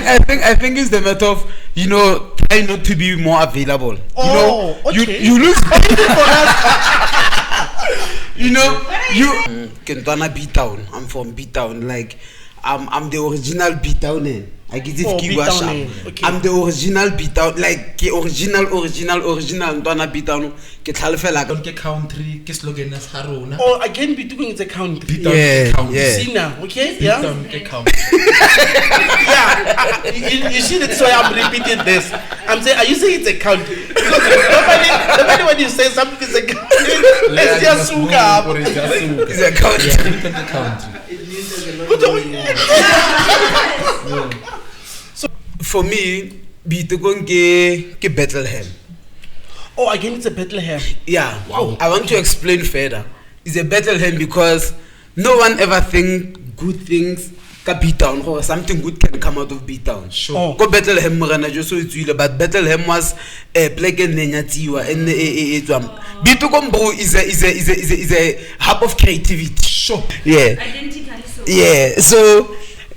I think it's the matter of try not to be more available. Okay. You lose. Kentwana Btwon. I'm from Btwon. Like I'm the original Btwon. I get it. Okay. I'm the original Btwon. Like original. Ntwana Btwon. Ke tlhalefela don't get country. Ke slogan as Harona. Oh, again, Btwon is a country. Yeah. See now, okay? Btwon ke country. Yeah. You see, that's why I'm repeating this. I'm saying, are you saying it's a country? Because nobody when you say something is a country, let's just suka up. It's a country. So for me, Btwon ke Bethlehem. Oh, again, it's a Bethlehem. Yeah. Wow. I want to explain further. It's a Bethlehem because no one ever think good things ka Btwon or something good can come out of Btwon. Sure. Go Bethlehem morana jo so itswile, but Bethlehem was a plague and nenyatiwa and Btwon bro is a hub of creativity. Sure. Yeah. Identically so. Yeah. So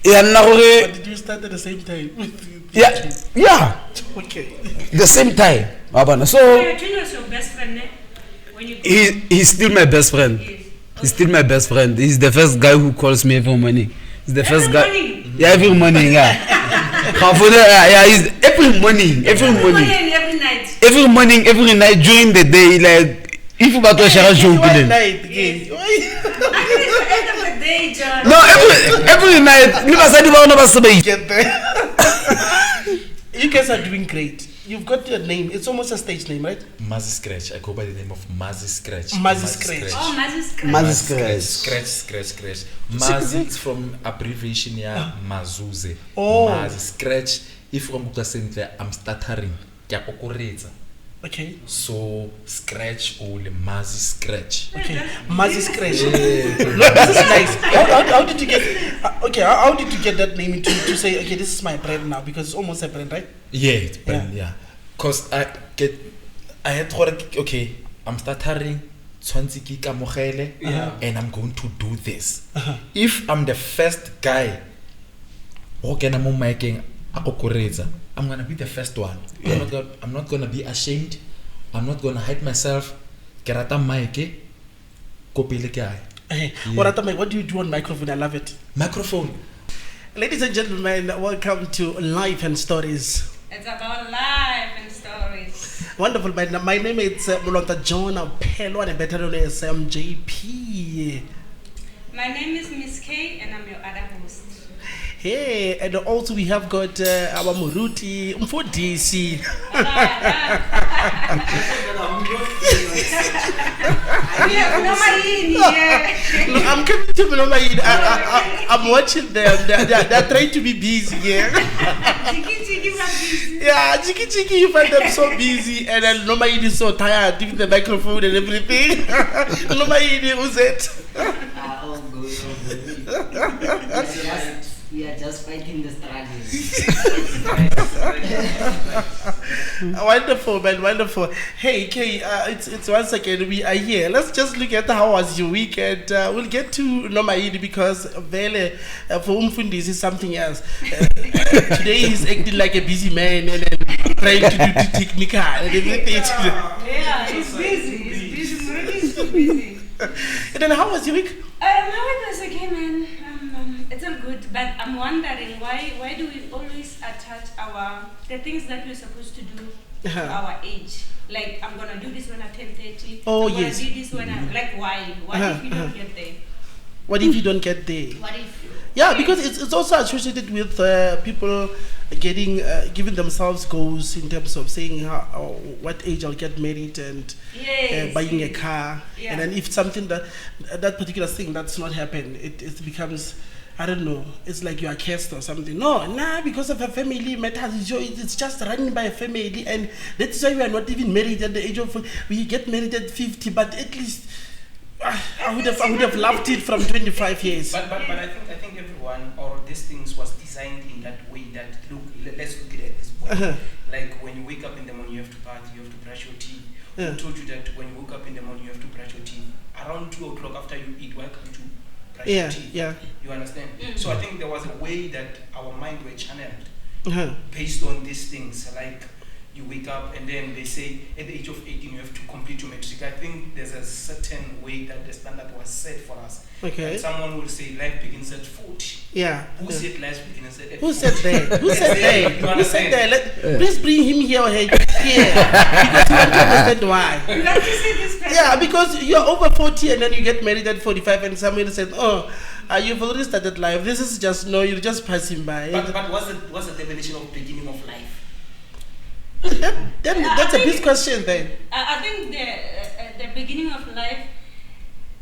But did you start at the same time? Yeah. Okay. The same time. So Your twin was your best friend, eh? When you he's still my best friend. Yes. He's still my best friend. He's the first guy who calls me every morning. He's the first guy. Morning. Yeah, every morning. Yeah. He's every morning. Every morning and every night. Every morning, every night during the day. Like if you about to share a show, One night again. I think it's the end of the day, John. no, every night. Get there. You guys are doing great. You've got your name. It's almost a stage name, right? Mazzy Scratch. I go by the name of Mazzy Scratch. Mazzy Scratch. Oh, Mazzy's crazy. Scratch. Mazzy is from abbreviation ya Mazuze. Oh. Mazzy Scratch. If I'm stuttering. Okay. So Scratch or the Mazzy Scratch. Okay. Mazzy Scratch. No, this is nice. How did you get? Okay. How did you get that name to say? Okay, this is my brand now because it's almost a brand, right? Yeah, it's brand, yeah. Cause I had thought, okay, I'm stuttering, and I'm going to do this. If I'm the first guy, I'm gonna be the first one. I'm not gonna be ashamed. I'm not gonna hide myself. What do you do on microphone? I love it. Microphone. Ladies and gentlemen, welcome to Life and Stories. It's about life and stories. Wonderful, man. My name is Mulonta John Pelo, and better known as MJP. My name is Miss K, and I'm your other host. Hey, and also we have got our Muruti Mfodisi. I'm coming to Mnomayini. I'm watching them. They're trying to be busy. Yeah. Yeah, Chiki, you find them so busy, and then Mnomayini is so tired, taking the microphone and everything. Mnomayini, who's it? All good. We are just fighting the struggle. Wonderful, man, wonderful. Hey, Kay, it's once again we are here. Let's just look at how was your weekend. We'll get to Mnomayini because Vele for Umfundis is something else. Today he's acting like a busy man and trying to do the technical and everything. Yeah, he's busy. He's too busy. And then how was your week? My week was okay, man. It's all good, but I'm wondering why do we always attach the things that we're supposed to do to our age? Like I'm gonna do this when I'm 10:30. Oh, I'm yes. gonna do this when I'm like why? What if you don't get there? What if you don't get there? What if? Yeah, because it's also associated with people getting giving themselves goals in terms of saying what age I'll get married and buying a car. Yeah. And then if something that particular thing that's not happened, it becomes, I don't know, it's like you are cursed or something. No, because of a family matters. It's just running by a family, and that's why we are not even married at the age of. We get married at 50, but at least I would have loved it from 25 years. But I think everyone or these things was designed in that way. That let's look at it this way. Like when you wake up in the morning, you have to party, you have to brush your teeth. Who told you that when you woke up in the morning, you have to brush your teeth? Around 2 o'clock after you eat, welcome to brush your teeth. Yeah. You understand? So I think there was a way that our mind were channeled based on these things. Like you wake up and then they say at the age of 18 you have to complete your matric. I think there's a certain way that the standard was set for us. Okay. And someone will say life begins at 40. Yeah. Who said life begins at 40? Who said that? Who said that? You Who understand? said that? Please bring him here or here. Because you want to understand why. You have to say this person. Yeah, because you're over 40 and then you get married at 45 and somebody said, oh, you've already started life. This is just, no, you're just passing by. But what's the definition of beginning of life? Then that's a big question then. I think the beginning of life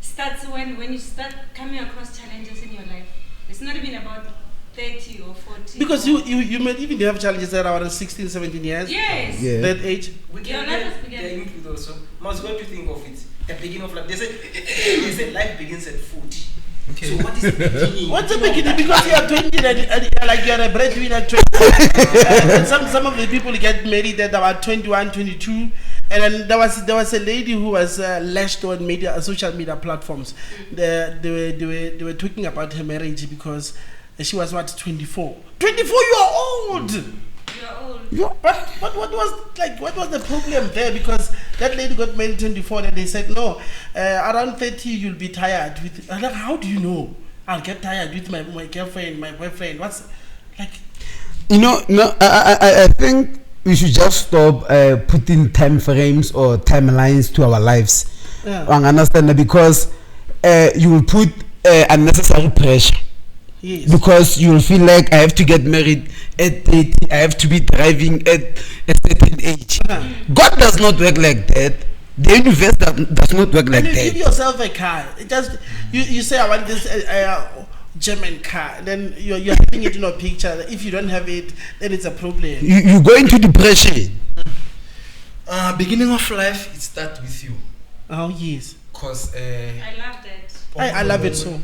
starts when you start coming across challenges in your life. It's not even about 30 or 40. Because you might even have challenges at around 16, 17 years. Yes. Yeah. That age. We Your can life is get beginning. into those. So, Mas, what do you think of it? The beginning of life. They say life begins at 40. Okay. So what is the beginning? What's the beginning? Because you are 20 and like you're a breadwinner at 20. And some of the people get married at about 21, 22. And then there was a lady who was lashed on social media platforms. They were talking about her marriage because she was 24. 24, you are old. You're old. What was the problem there? Because that lady got married 24 and they said no, around 30 you'll be tired with. I'm like, how do you know? I'll get tired with my girlfriend, my boyfriend. What's like? I think we should just stop putting time frames or timelines to our lives. Yeah. I understand that because you will put unnecessary pressure. Yes. Because you will feel like I have to get married at 30, I have to be driving at a certain age. God does not work like that. The universe does not work like And you that. give yourself a car. It just you say I want this German car. Then you're having it in a picture. If you don't have it, then it's a problem. You go into depression. Beginning of life, it starts with you. Oh yes. Because I love that. I love it so.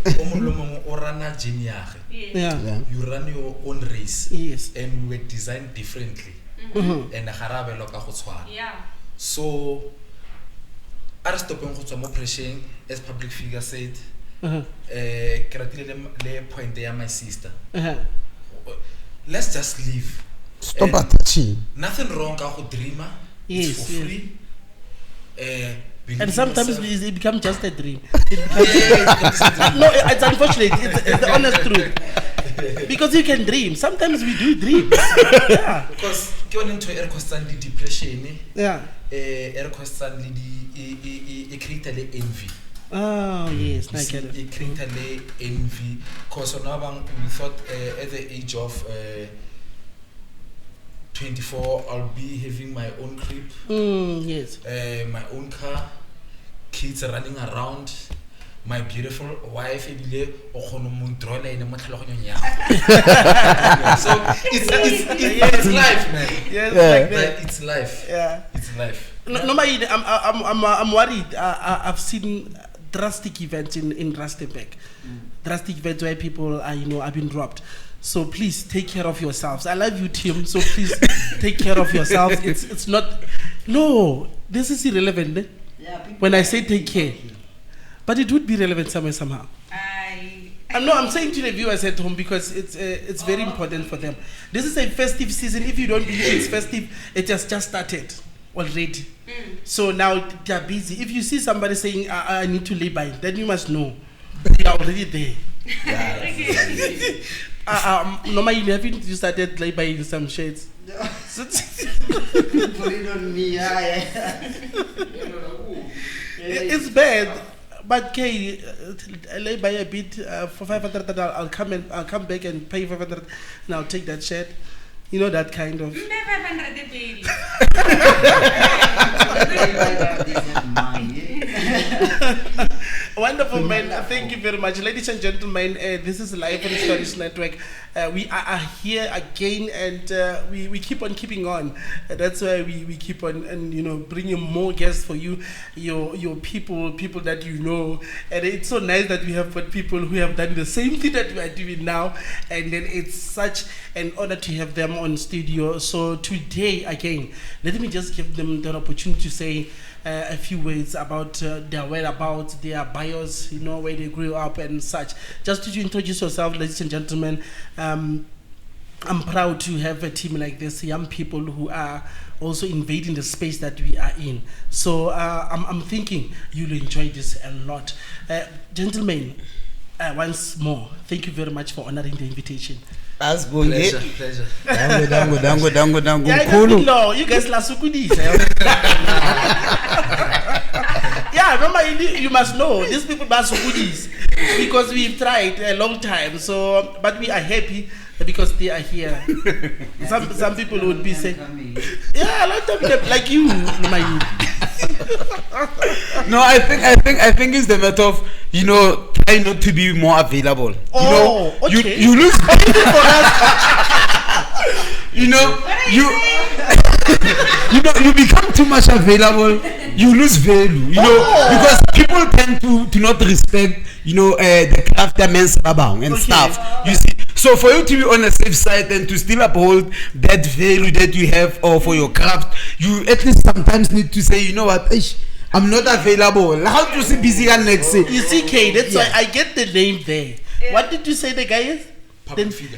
Yes. Yeah. You run your own race. Yes. And we were designed differently. Mm-hmm. And harabe loka go tshwana. Yeah. So are stopping go tswa mo pressure, as public figure said. Uh-huh. Le point there, my sister. Uh-huh. Let's just live. Stop attaching. Nothing wrong ka go dreamer. Yes, It's for yes. free. And sometimes it becomes just a dream. Yeah, No, it's unfortunate. It's the honest truth. Because you can dream. Sometimes we do dreams. Yeah. because ke one into air constantly depression. Yeah. Air constantly it create le envy. Oh yes, I You get see, it. it create le envy. Because now we thought at the age of 24 I'll be having my own crib, Yes. my own car, kids running around, my beautiful wife ebile o kgona mo ntrola ene mo tlhaloganyong ya. So it's life, man. Yes, Yeah. like that. Like, it's life. Yeah. It's life. No, I'm worried. I've seen drastic events in Rustenburg. Drastic events where people are, have been robbed. So please take care of yourselves. I love you, Tim. So please take care of yourselves. It's not. No, this is irrelevant. Eh? Yeah, people When I say take care, but it would be relevant somewhere somehow. I'm saying to the viewers at home because it's very important for them. This is a festive season. If you don't believe it's festive, it has just started already. So now they are busy. If you see somebody saying I need to lay by, then you must know they are already there. Normally, haven't you started lay by in some shades? put it on me. Yeah. It's bad. But Kay, lay by a bit for 500. I'll come back and pay 500, and I'll take that shirt. You know that kind of. Wonderful, man. Thank you very much. Ladies and gentlemen, this is Life and Stories Network. We are here again, and we keep on keeping on. That's why we keep on and bringing more guests for you, your people that you know. And it's so nice that we have got people who have done the same thing that we are doing now, and then it's such an honor to have them on studio. So today, again, let me just give them the opportunity to say a few words about their whereabouts, their bios, where they grew up and such. Just to introduce yourself, ladies and gentlemen. I'm proud to have a team like this, young people who are also invading the space that we are in. So I'm thinking you'll enjoy this a lot. Gentlemen, once more, thank you very much for honoring the invitation. Pleasure. Dango. Yeah, you guys last Yeah, remember you must know these people must goodies because we've tried a long time. So, but we are happy because they are here. Some people would be saying, yeah, a lot of them like you, my No, I think it's the matter of try not to be more available. Okay. You lose you become too much available, you lose value, because people tend to not respect, the craftsmen and stuff. You see, so for you to be on a safe side and to still uphold that value that you have or for your craft, you at least sometimes need to say, you know what, I'm not available. How to see busy next? You see, Kay, that's why I get the name there. Yeah. What did you say the guy is?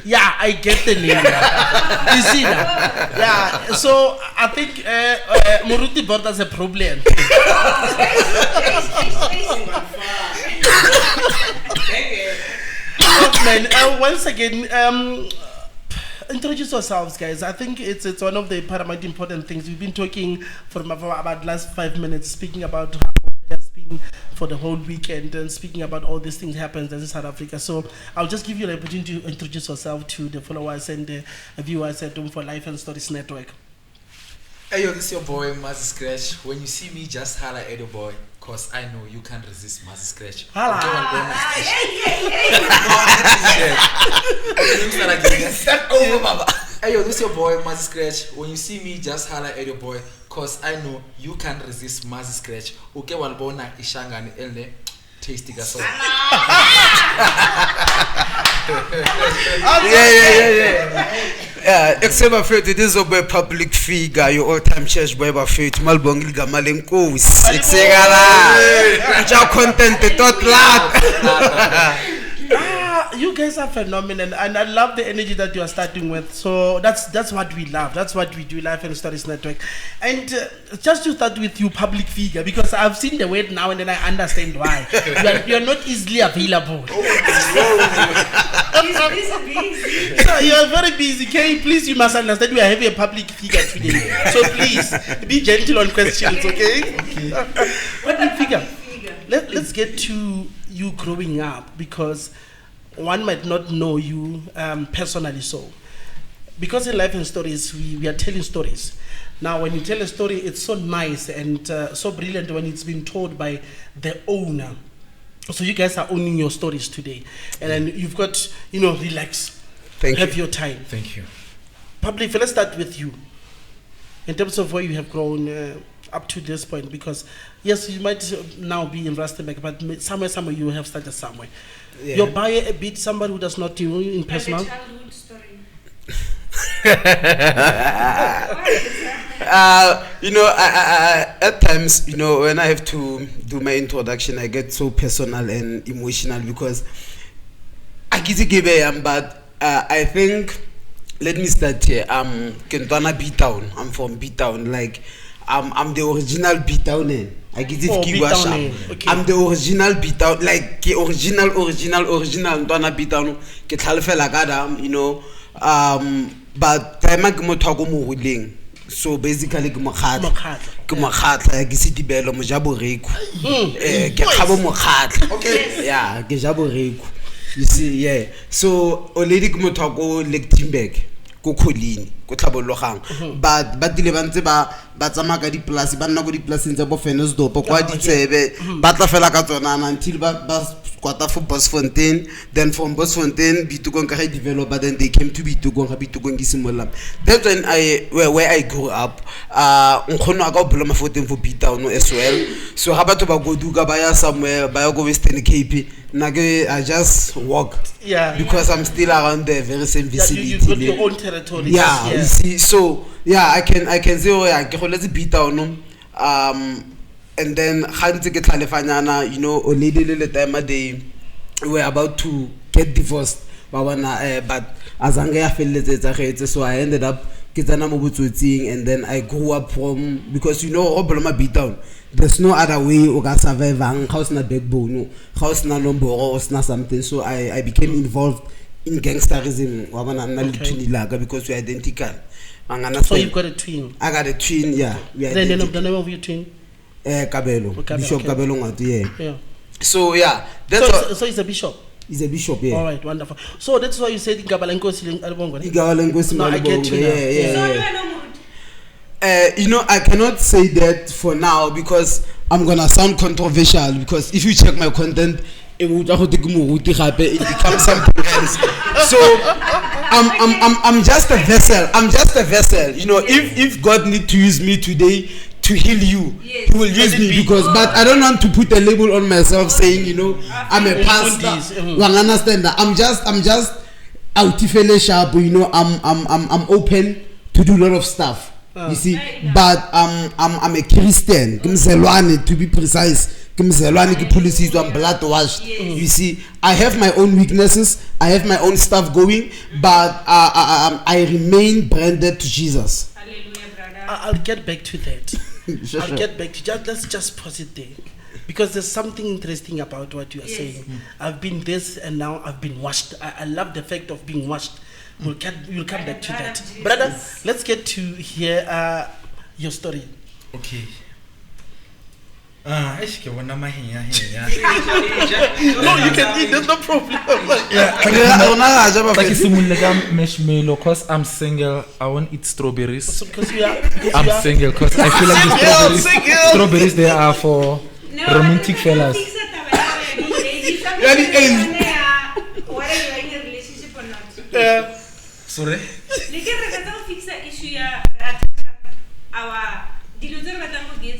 Yeah, I get the name. You see that? Yeah. So I think Muruti Bord has a problem. Man, once again, introduce yourselves, guys. I think it's one of the paramount important things. We've been talking for about last 5 minutes, speaking about how it has been for the whole weekend and speaking about all these things happens in South Africa. So I'll just give you the opportunity to introduce yourself to the followers and the viewers at Home for Life and Stories Network. Hey, yo, this is your boy, Mazzy Scratch. When you see me, just holler at your boy, cause I know you can't resist Mazzy Scratch. Step over, Baba. Hey, yo, this is your boy, Mazzy Scratch. When you see me, just holler at your boy, cause I know you can't resist Mazzy Scratch. Okay, walbona ishangani ele tasty gaso. Yeah, except my faith, it is a boy Public Figure, your all-time church boy by faith. Malbong Gamalenko, content, you guys are phenomenal, and I love the energy that you are starting with. So that's what we love. That's what we do, Life and Stories Network. And just to start with you, Public Figure, because I've seen the word now and then I understand why. You are not easily available. So you are very busy. Okay, please, you must understand we are having a public figure today. So please be gentle on questions, okay? Public Figure. Let's get to you growing up, because one might not know you personally. So because in Life and Stories we are telling stories. Now when you tell a story, it's so nice and so brilliant when it's been told by the owner. So you guys are owning your stories today, and then you've got, relax. Have your time. Thank you. Public, let's start with you. In terms of where you have grown up to this point, because yes, you might now be in Rustenburg, but somewhere you have started somewhere. Yeah. Your bio a bit, somebody who does not know you in personal. Like a childhood story. At times, when I have to do my introduction, I get so personal and emotional because I give but I think, let me start here. Kentwana Btwon. I'm from Btwon. Like, I'm the original Btwon. I give Btwon. I'm the original Btwon. Like, original. Kentwana Btwon. Ketlhalfela gadam, but time I go talk mo so basically ke mokhatla ke setibelo mo jaboreku ke khabo mokhatla okay yeah ke jaboreku you see yeah so already ke motho go Lichtenburg go Kholini go tlhabologang but ba dile bantse ba tsama ka diplasi ba nna go diplaseng tsa bo Fenesdorp kwa ditsebe ba tla fela ka tsona until ba kwata for Bosfontein, then from Bosfontein Btwon ka develop, but then they came to Btwon ki simola. That's when where I grew up. Nkgono aka o phela mafoteng for Btwon as well. So ha batho ba go duka ba ya somewhere ba ya go Western Cape, I just walk because I'm still around the very same vicinity. You got your own territory. Yeah, you see, so yeah, I can say ke goletse Btwon. And then already the time they were about to get divorced. but azange afelletsa getse, so I ended up kitsana mo botsotsing, and then I grew up from, because Obloma Btwon, there's no other way o ka survivang ga o sna backbone, ga o sna nomboro, o sna something. So I became involved in gangsterism because we're identical. So you've got a twin? I got a twin, yeah. The name of your twin? Kabelo. Bishop Kabelo Ngwatu, yeah. So yeah, so he's a bishop. He's a bishop, yeah. All right, wonderful. So that's why you said Igabalenko Siling Albongo. No, I get you. Yeah. I cannot say that for now because I'm gonna sound controversial, because if you check my content, it becomes something else. So I'm just a vessel. If God need to use me today to heal you, He will use me, but I don't want to put a label on myself saying I'm a pastor. Understand that I'm just outifele sharp. I'm open to do a lot of stuff. You see, but I'm a Christian. To be precise. Policies, I'm blood washed. You see, I have my own weaknesses, I have my own stuff going, but I remain branded to Jesus. Hallelujah, brother. I'll get back to that. I'll get back to that. Let's just pause it there, because there's something interesting about what you are saying. I've been this and now I've been washed. I love the fact of being washed. We'll come back to that, brother. Let's get to hear your story. Okay. No, you can eat, there's no problem. Because I'm single, I won't eat strawberries. So because I'm single because I feel like the strawberries they are for romantic fellas. Sorry?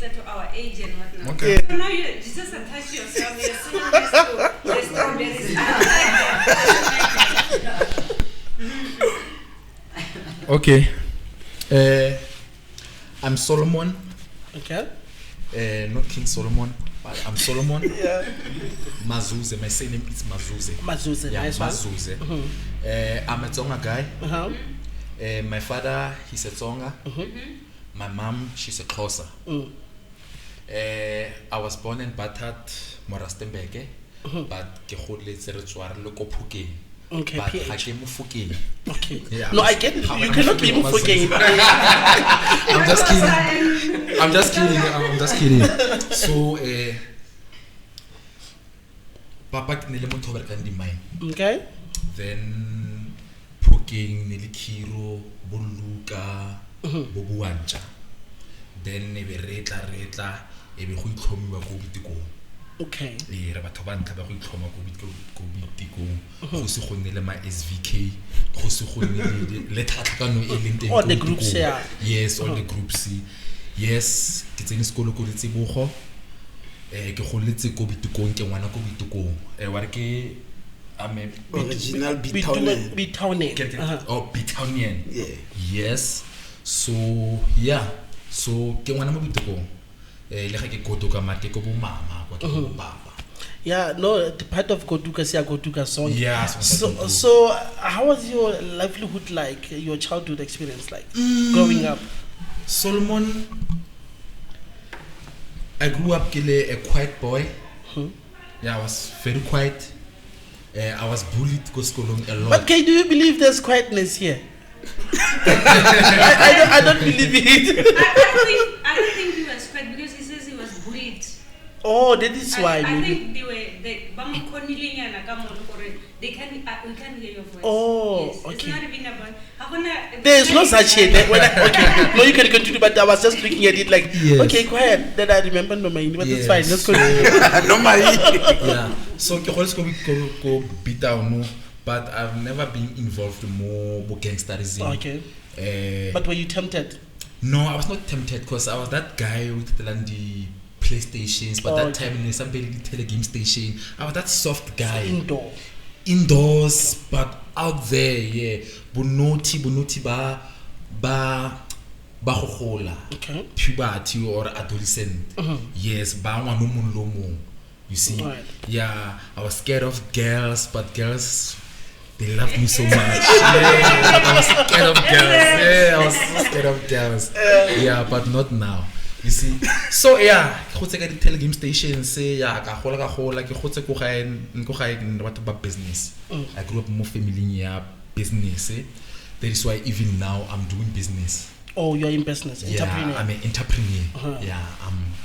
To our age and whatnot. Okay. So now you just attach yourself. You're saying the strawberries. Okay. I'm Solomon. Okay. Not King Solomon, but I'm Solomon. Yeah. Mazuze. My surname is Mazuze. Mazuze. Yeah, Nice Mazuze. I'm a Tsonga guy. My father, he's a Tsonga. My mom, she's a Xhosa. I was born in Bathat, Morastenbeke, but ke goletse re tswa re le ko Phukeng. Okay. But ha ke mo Phukeng. Okay. Yeah. No, I get it. You cannot be Phukeng. I'm just kidding. So Papa ke ne le motho ba rekang di mine. Okay. Then Phukeng ne le Khiro, Boluka, Bobuancha. Then ne be retla e be go itlhomiwa go Btwon. Okay. Le re batho ba ntla ba go itlhoma go Btwon. Go se go nne le ma SVK, go se go nne le tlhatlhakano e leng teng. All the groups here. Yes, all the groups. Yes, ke tsene sekolo ko Letsebogo. Ke goletse ko Btwon, ke ngwana ko Btwon. Wa re ke Original Btwonian. Oh, Btwonian. Yeah. Yes. So yeah. So ke ngwana mo Btwon. Le ga ke gotoka mate ko bo mama kwa ke bo baba. Yeah, no, the part of Gotuka song. Yeah. So how was your livelihood like, your childhood experience like, growing up? Solomon, I grew up a quiet boy. Yeah, I was very quiet. I was bullied to school a lot. But do you believe there's quietness here? I don't believe it. I don't think he was quiet because he says he was bullied. Oh, that is why. I think they can't, we can't hear your voice. Oh, yes. okay. It's not even about. There's no such thing. Okay, no, you can continue, but I was just looking at it like, okay, quiet. Then I remember no mind, but it's fine. Let's continue. No mind. Yeah. So I always go Btwon, but I've never been involved more gangsterism. Okay. But were you tempted? No, I was not tempted because I was that guy with the PlayStations, but that time in somebody tele game station. I was that soft guy. So Indoors, but out there, yeah. Bonoti ba gogola. Okay. Puberty or adolescent. Yes, ba ngwana mo lomo. You see? Right. Yeah, I was scared of girls, but girls They loved me so much. Yeah, I was scared of girls. Yeah, I was so scared of girls. Yeah, but not now. You see. So yeah, go tseka di telegame station say yeah, ka gola ke gotse go gae what about business. I grew up in more family business. That is why even now I'm doing business. Oh, you're in business, entrepreneur. Yeah, I'm an entrepreneur. Yeah,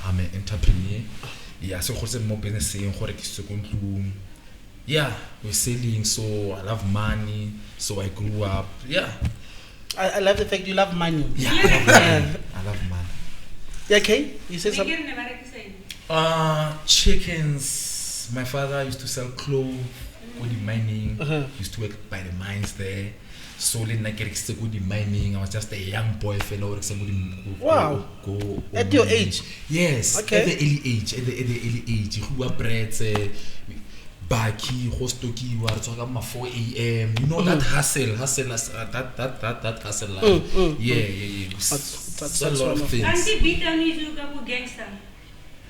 I'm an entrepreneur. Yeah, so go more business saying gore ke se go ntlung. Yeah, we're selling, so I love money, so I grew up. Yeah. I love the fact you love money. Yeah, I love money. Yeah, okay. You said something. Chickens. My father used to sell clothes, go the mining. Used to work by the mines there. So then I get go the mining. I was just a young boy fellow. Wow. Go at your age? Yes. Okay. At the early age. At the early age. Who are breads, Baki, Hostoki, you are talking about 4 a.m. You know that hustle, that hustle life. Yeah. That's a lot of things. Auntie Btwon is a gangster.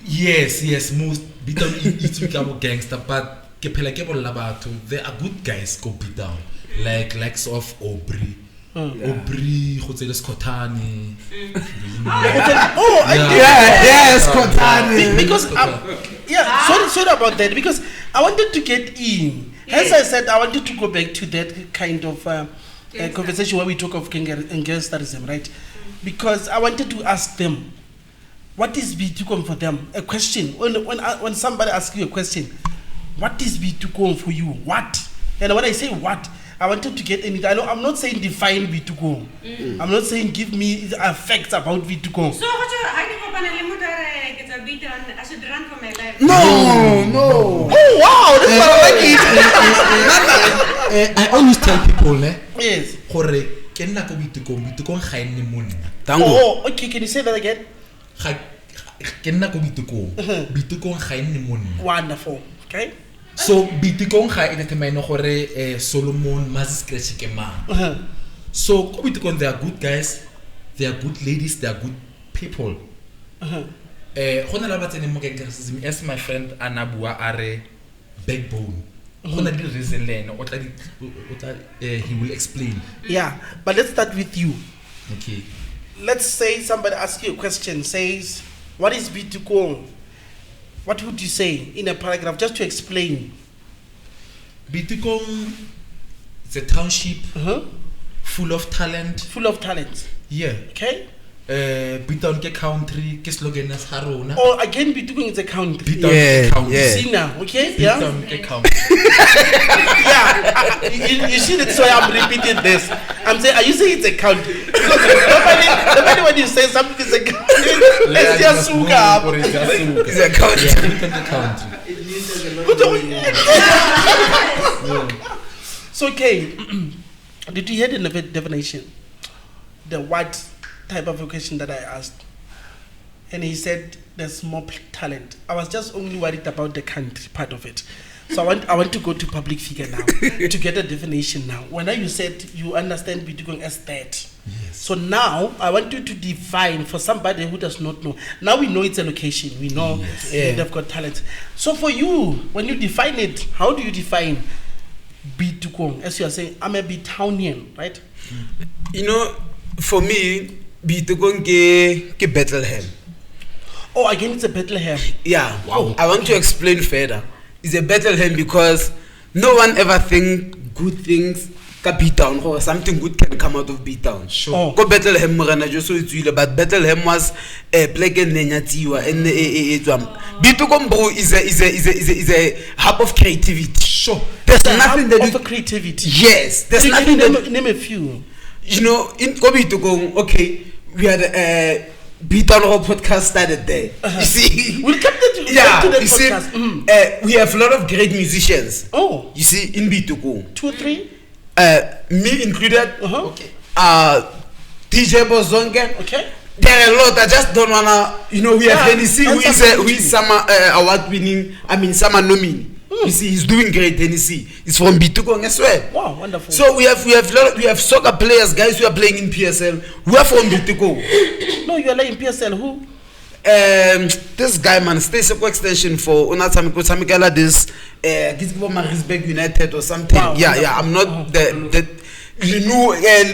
Yes, most Btwon is a gangster, but there are good guys go Btwon, like likes of Aubrey. Aubrey, Jose Scotani. Scotani. Because sorry about that. Because I wanted to get in. As I said, I wanted to go back to that kind of conversation where we talk of gangsterism, right? Because I wanted to ask them, what is Btwon for them? A question. When somebody asks you a question, what is Btwon for you? What? And when I say what, I wanted to get in it. I'm not saying define Btwon. I'm not saying give me facts about Btwon. So, I should run for my life. No. Oh wow, that's what I like. I always tell people, yes. Oh, okay. Can you say that again? Wonderful. Okay. So Btwon ga ene temaino gore Solomon Mazzy scratch ke man. So ko Btwon they are good guys, they are good ladies, they are good people. Gona la batsene mo gangsterism as my friend Anabua are backbone. Gona di reason lene o tla he will explain. Yeah, but let's start with you. Okay. Let's say somebody asks you a question, says, what is Btwon? What would you say in a paragraph just to explain? Btwon is a township full of talent. Full of talent. Yeah. Okay. Btwon ke country ke slogan as harona. Oh, again Btwon is a country. Btwon country. See now, okay? Yeah. Btwon ke country. Yeah. You see that's why I'm repeating this. I'm saying, are you saying it's a country? Because nobody when you say something is a country, let's just soak up. It's a country. So okay. Did you hear the definition? The what type of question that I asked? And he said there's more talent. I was just only worried about the country part of it. So I want to go to public figure now to get a definition now. When you said you understand Btwon as that. Yes. So now I want you to define for somebody who does not know. Now we know it's a location. We know they've got talent. So for you, when you define it, how do you define Btwon? As you are saying, I'm a Btownian, right? You know, for me, Btwon ke Bethlehem. Oh, again, it's a Bethlehem. Yeah. Wow. I want to explain further. It's a Bethlehem because no one ever think good things ka Btwon or something good can come out of Btwon. Sure. Go Bethlehem morana jo so itswile, but Bethlehem was a plague and nenyatiwa and Btwon bro is a hub of creativity. Sure. There's nothing that of creativity. Yes. There's so nothing that name a few. You know, in Btwon, okay, we had Btwon Raw Podcast started there. You see, we'll come to that podcast. We have a lot of great musicians. Oh, you see, in Btwon, 2 or 3, me included. Okay. DJ Bozonge. Okay. There are a lot. I just don't wanna. You know, we have Hennessy, who is summer award-winning. Summer nominee. You see, he's doing great. Hennessy. He's from Btwon as well. Wow, wonderful. So we have soccer players, guys who are playing in PSL, who are from Btwon. No, you are like in PSL. Who? this guy man stay Seko extension for Unatamikala this Marisburg United or something. Wow. Yeah, I'm not the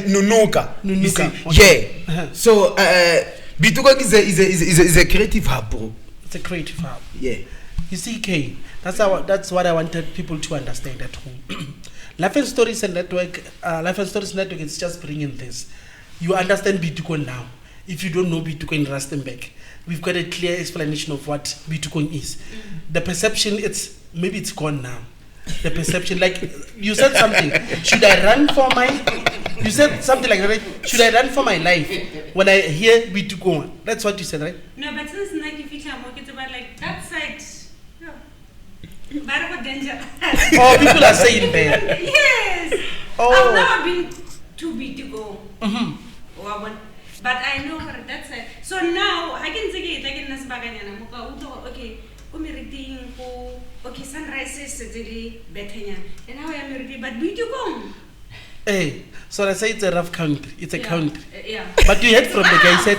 Nunuka. Okay. Yeah. So Btwon is a creative hub, bro. It's a creative hub. Yeah. You see, Kay, that's what I wanted people to understand at home. Life and Stories Network is just bringing this. You understand Btwon now. If you don't know Btwon in Rustenburg, we've got a clear explanation of what Btwon is. The perception, maybe it's gone now. The perception, like you said something. Should I run for my? You said something like that. Should I run for my life when I hear Btwon? That's what you said, right? No, but since like if it's about like that side. But danger. Oh, people are saying that. Yes. Oh. I've never been too big to go. But I know that side. So now I can say it like in Nasbagana. Okay, okay, sunrise is better. And now I am ready, but Btwon. Hey, so I say it's a rough country. It's a country. Yeah. But you heard from the guy said.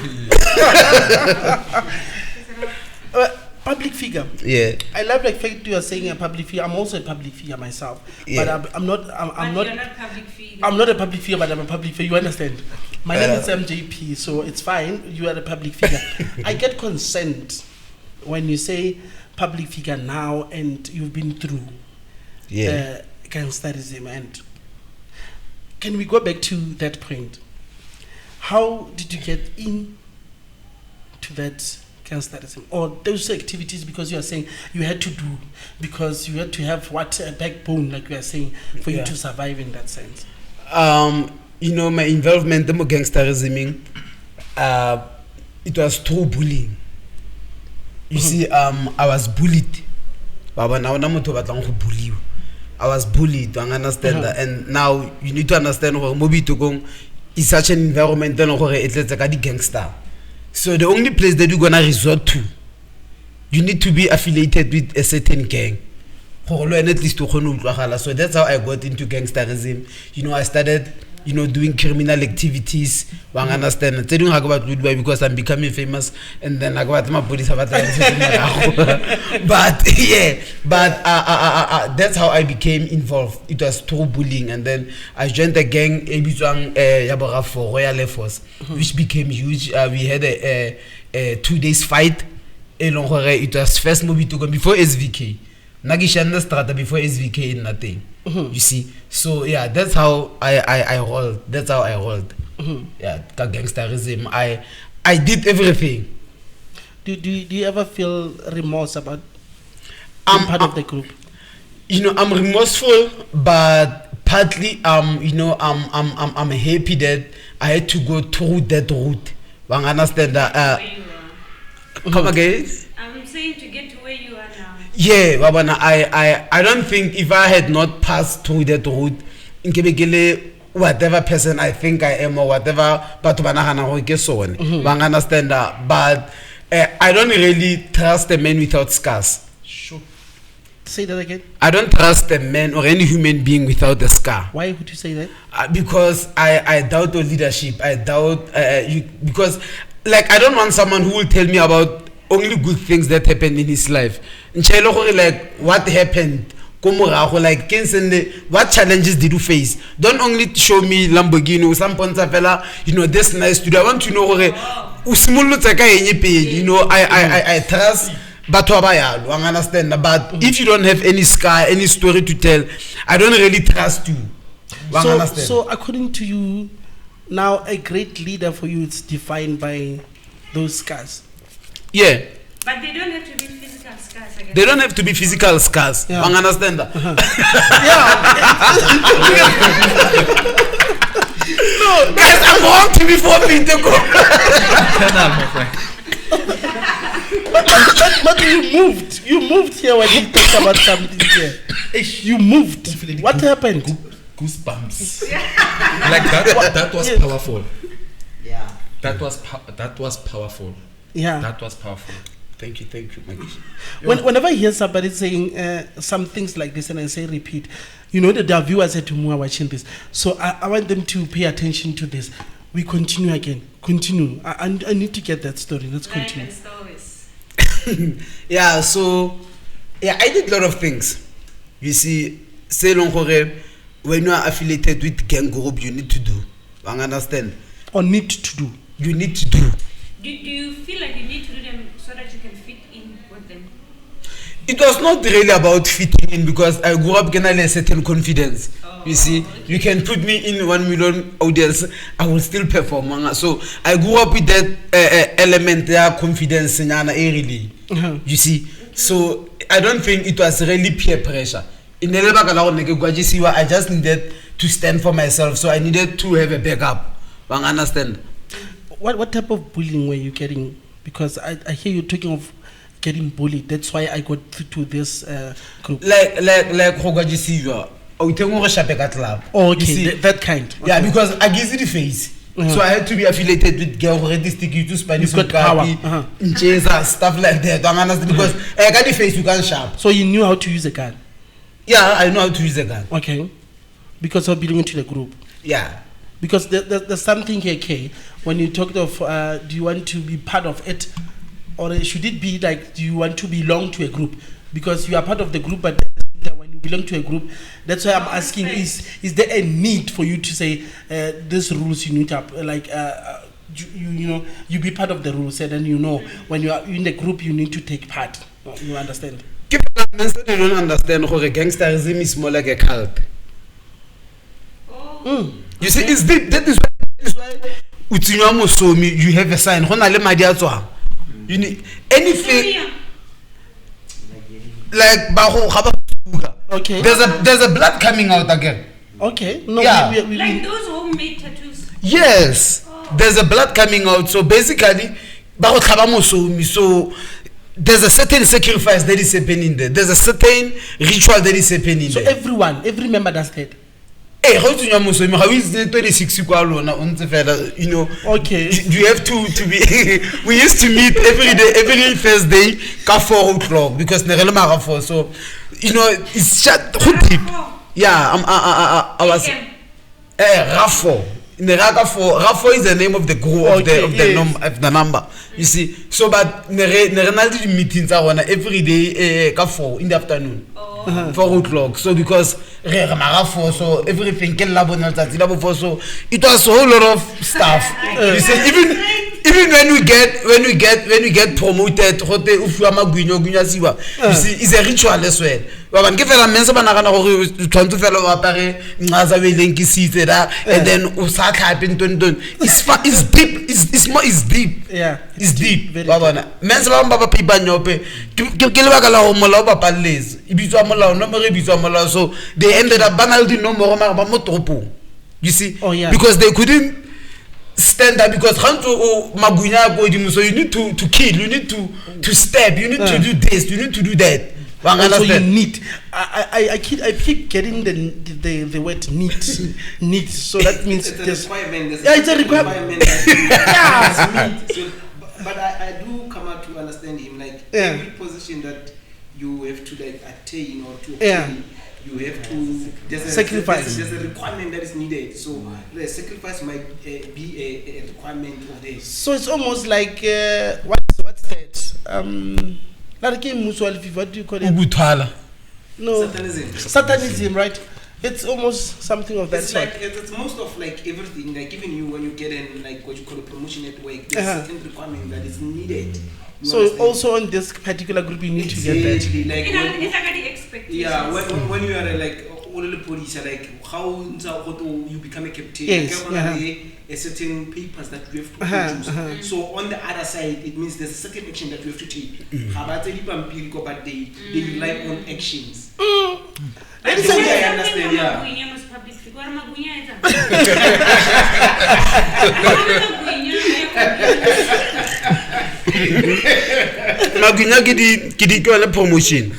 Public figure. Yeah. I love the fact you are saying a public figure. I'm also a public figure myself. Yeah. But you're not public figure. I'm not a public figure, but I'm a public figure. You understand? My name is MJP, so it's fine. You are a public figure. I get consent when you say public figure now and you've been through gangsterism. And can we go back to that point? How did you get into that gangsterism or those activities? Because you are saying you had to do, because you had to have a backbone, like you are saying, for you to survive in that sense. My involvement in gangsterism, it was through bullying. You see, I was bullied. I was bullied, don't understand that. And now you need to understand how Btwon is such an environment it's like a gangster. So the only place that you're gonna resort to, you need to be affiliated with a certain gang. So that's how I got into gangsterism. I started, doing criminal activities. Understand? Because I'm becoming famous, and then I got my police. But that's how I became involved. It was through bullying, and then I joined the gang Btwon for Royal Air Force, which became huge. We had a 2 days fight. It was first movie to go before SVK. Nagishanda started before SVK nothing. You see, so yeah, that's how I rolled. That's how I rolled. Yeah, gangsterism. I did everything. Do you ever feel remorse about being part of the group? I'm remorseful, but partly I'm happy that I had to go through that route. I understand that. Come again? I'm saying to get to where you are now. Yeah, Babana, I don't think if I had not passed through that route, in whatever person I think I am or whatever, but understand that. But I don't really trust a man without scars. Sure. Say that again. I don't trust a man or any human being without a scar. Why would you say that? Because I doubt the leadership. I doubt because I don't want someone who will tell me about only good things that happened in his life. Like what happened, what challenges did you face? Don't only show me Lamborghini, some Pontafella, this nice studio. I want to know I trust I understand. But if you don't have any scar, any story to tell, I don't really trust you. So according to you, now a great leader for you is defined by those scars. Yeah. But they don't have to be physical scars. They don't have to be physical scars. Yeah. I understand that. No, guys, I'm wrong to be 4 feet to go. But you moved here when you talked about something here. You moved. What happened? Goosebumps. That was powerful. Yeah. That was powerful. Yeah. That was powerful. Thank you, Magish. Whenever I hear somebody saying some things like this and I say repeat, that the viewers at home are watching this. So I want them to pay attention to this. We continue again. Continue. I need to get that story. Let's continue. Stories. Yeah, so I did a lot of things. You see, say long when you are affiliated with gang group, you need to do. I understand. Or need to do. You need to do. Do you feel like you need to do them so that you can fit in with them? It was not really about fitting in because I grew up getting a certain confidence. You see, okay. You can put me in 1 million audience, I will still perform. So I grew up with that element there, confidence in really. You see, so I don't think it was really peer pressure. In the level I just needed to stand for myself, so I needed to have a backup. I understand. What type of bullying were you getting? Because I hear you talking of getting bullied. That's why I got to this group. Like oh, okay, that kind. Okay. Yeah, because I give you the face. So I had to be affiliated with girl already stick you to Spanish got power. Stuff like that. Don't understand because I got the face you can sharp. So you knew how to use a gun? Yeah, I know how to use a gun. Okay. Because of belonging to the group. Yeah. Because there's something here, Kay, when you talked of do you want to be part of it, or should it be like do you want to belong to a group? Because you are part of the group, but when you belong to a group, that's why I'm asking: is there a need for you to say these rules you need to you know you be part of the rules, and then you know when you are in the group you need to take part. You understand? People don't understand how gangsterism is more like a cult. You see, it's deep. That is why you have a sign. You need anything like okay. There's a blood coming out again. Okay. No. Yeah. We like those homemade tattoos. Yes. There's a blood coming out. So basically, so there's a certain sacrifice that is happening there. There's a certain ritual that is happening there. So every member does that. Hey, how to how is the 26 you know? Okay. You have to be. We used to meet every first day, 4 o'clock because for so you know it's just deep. Yeah, I was Rafo. In the Rafo is the name of the group of the number. You see, so but the meetings are on every day 4 in the afternoon. 4 o'clock. So because so everything so it was a whole lot of stuff. You see, even when we get promoted, you see, it's a ritual as well. And then it's deep. It's deep. Yeah, it's deep. So they ended up banally no more. You see, because they couldn't stand up because so you need to kill, you need to stab, you need to do this, you need to do that. So you need. I keep getting the word need. So that means it's a requirement. It's a requirement. So, but I do come out to understand him. Like every position that you have to like attain or to obtain, you have to sacrifice. There's a requirement that is needed. So the sacrifice might be a requirement of this. So it's almost like what's that? What do you call it? No. Satanism, right? It's almost something of that sort. Like, it's most of like everything. Like even you when you get in like what you call a promotion at work, there's a certain requirement that is needed. So also on this particular group you need to get that. Like it's like the expectations. Yeah, when you are like all the police are like how you become a captain. Yes. A certain papers that you have to produce. So on the other side, it means there's a certain action that you have to take. But they rely on actions. That's the way I understand. Magunya kidi promotion.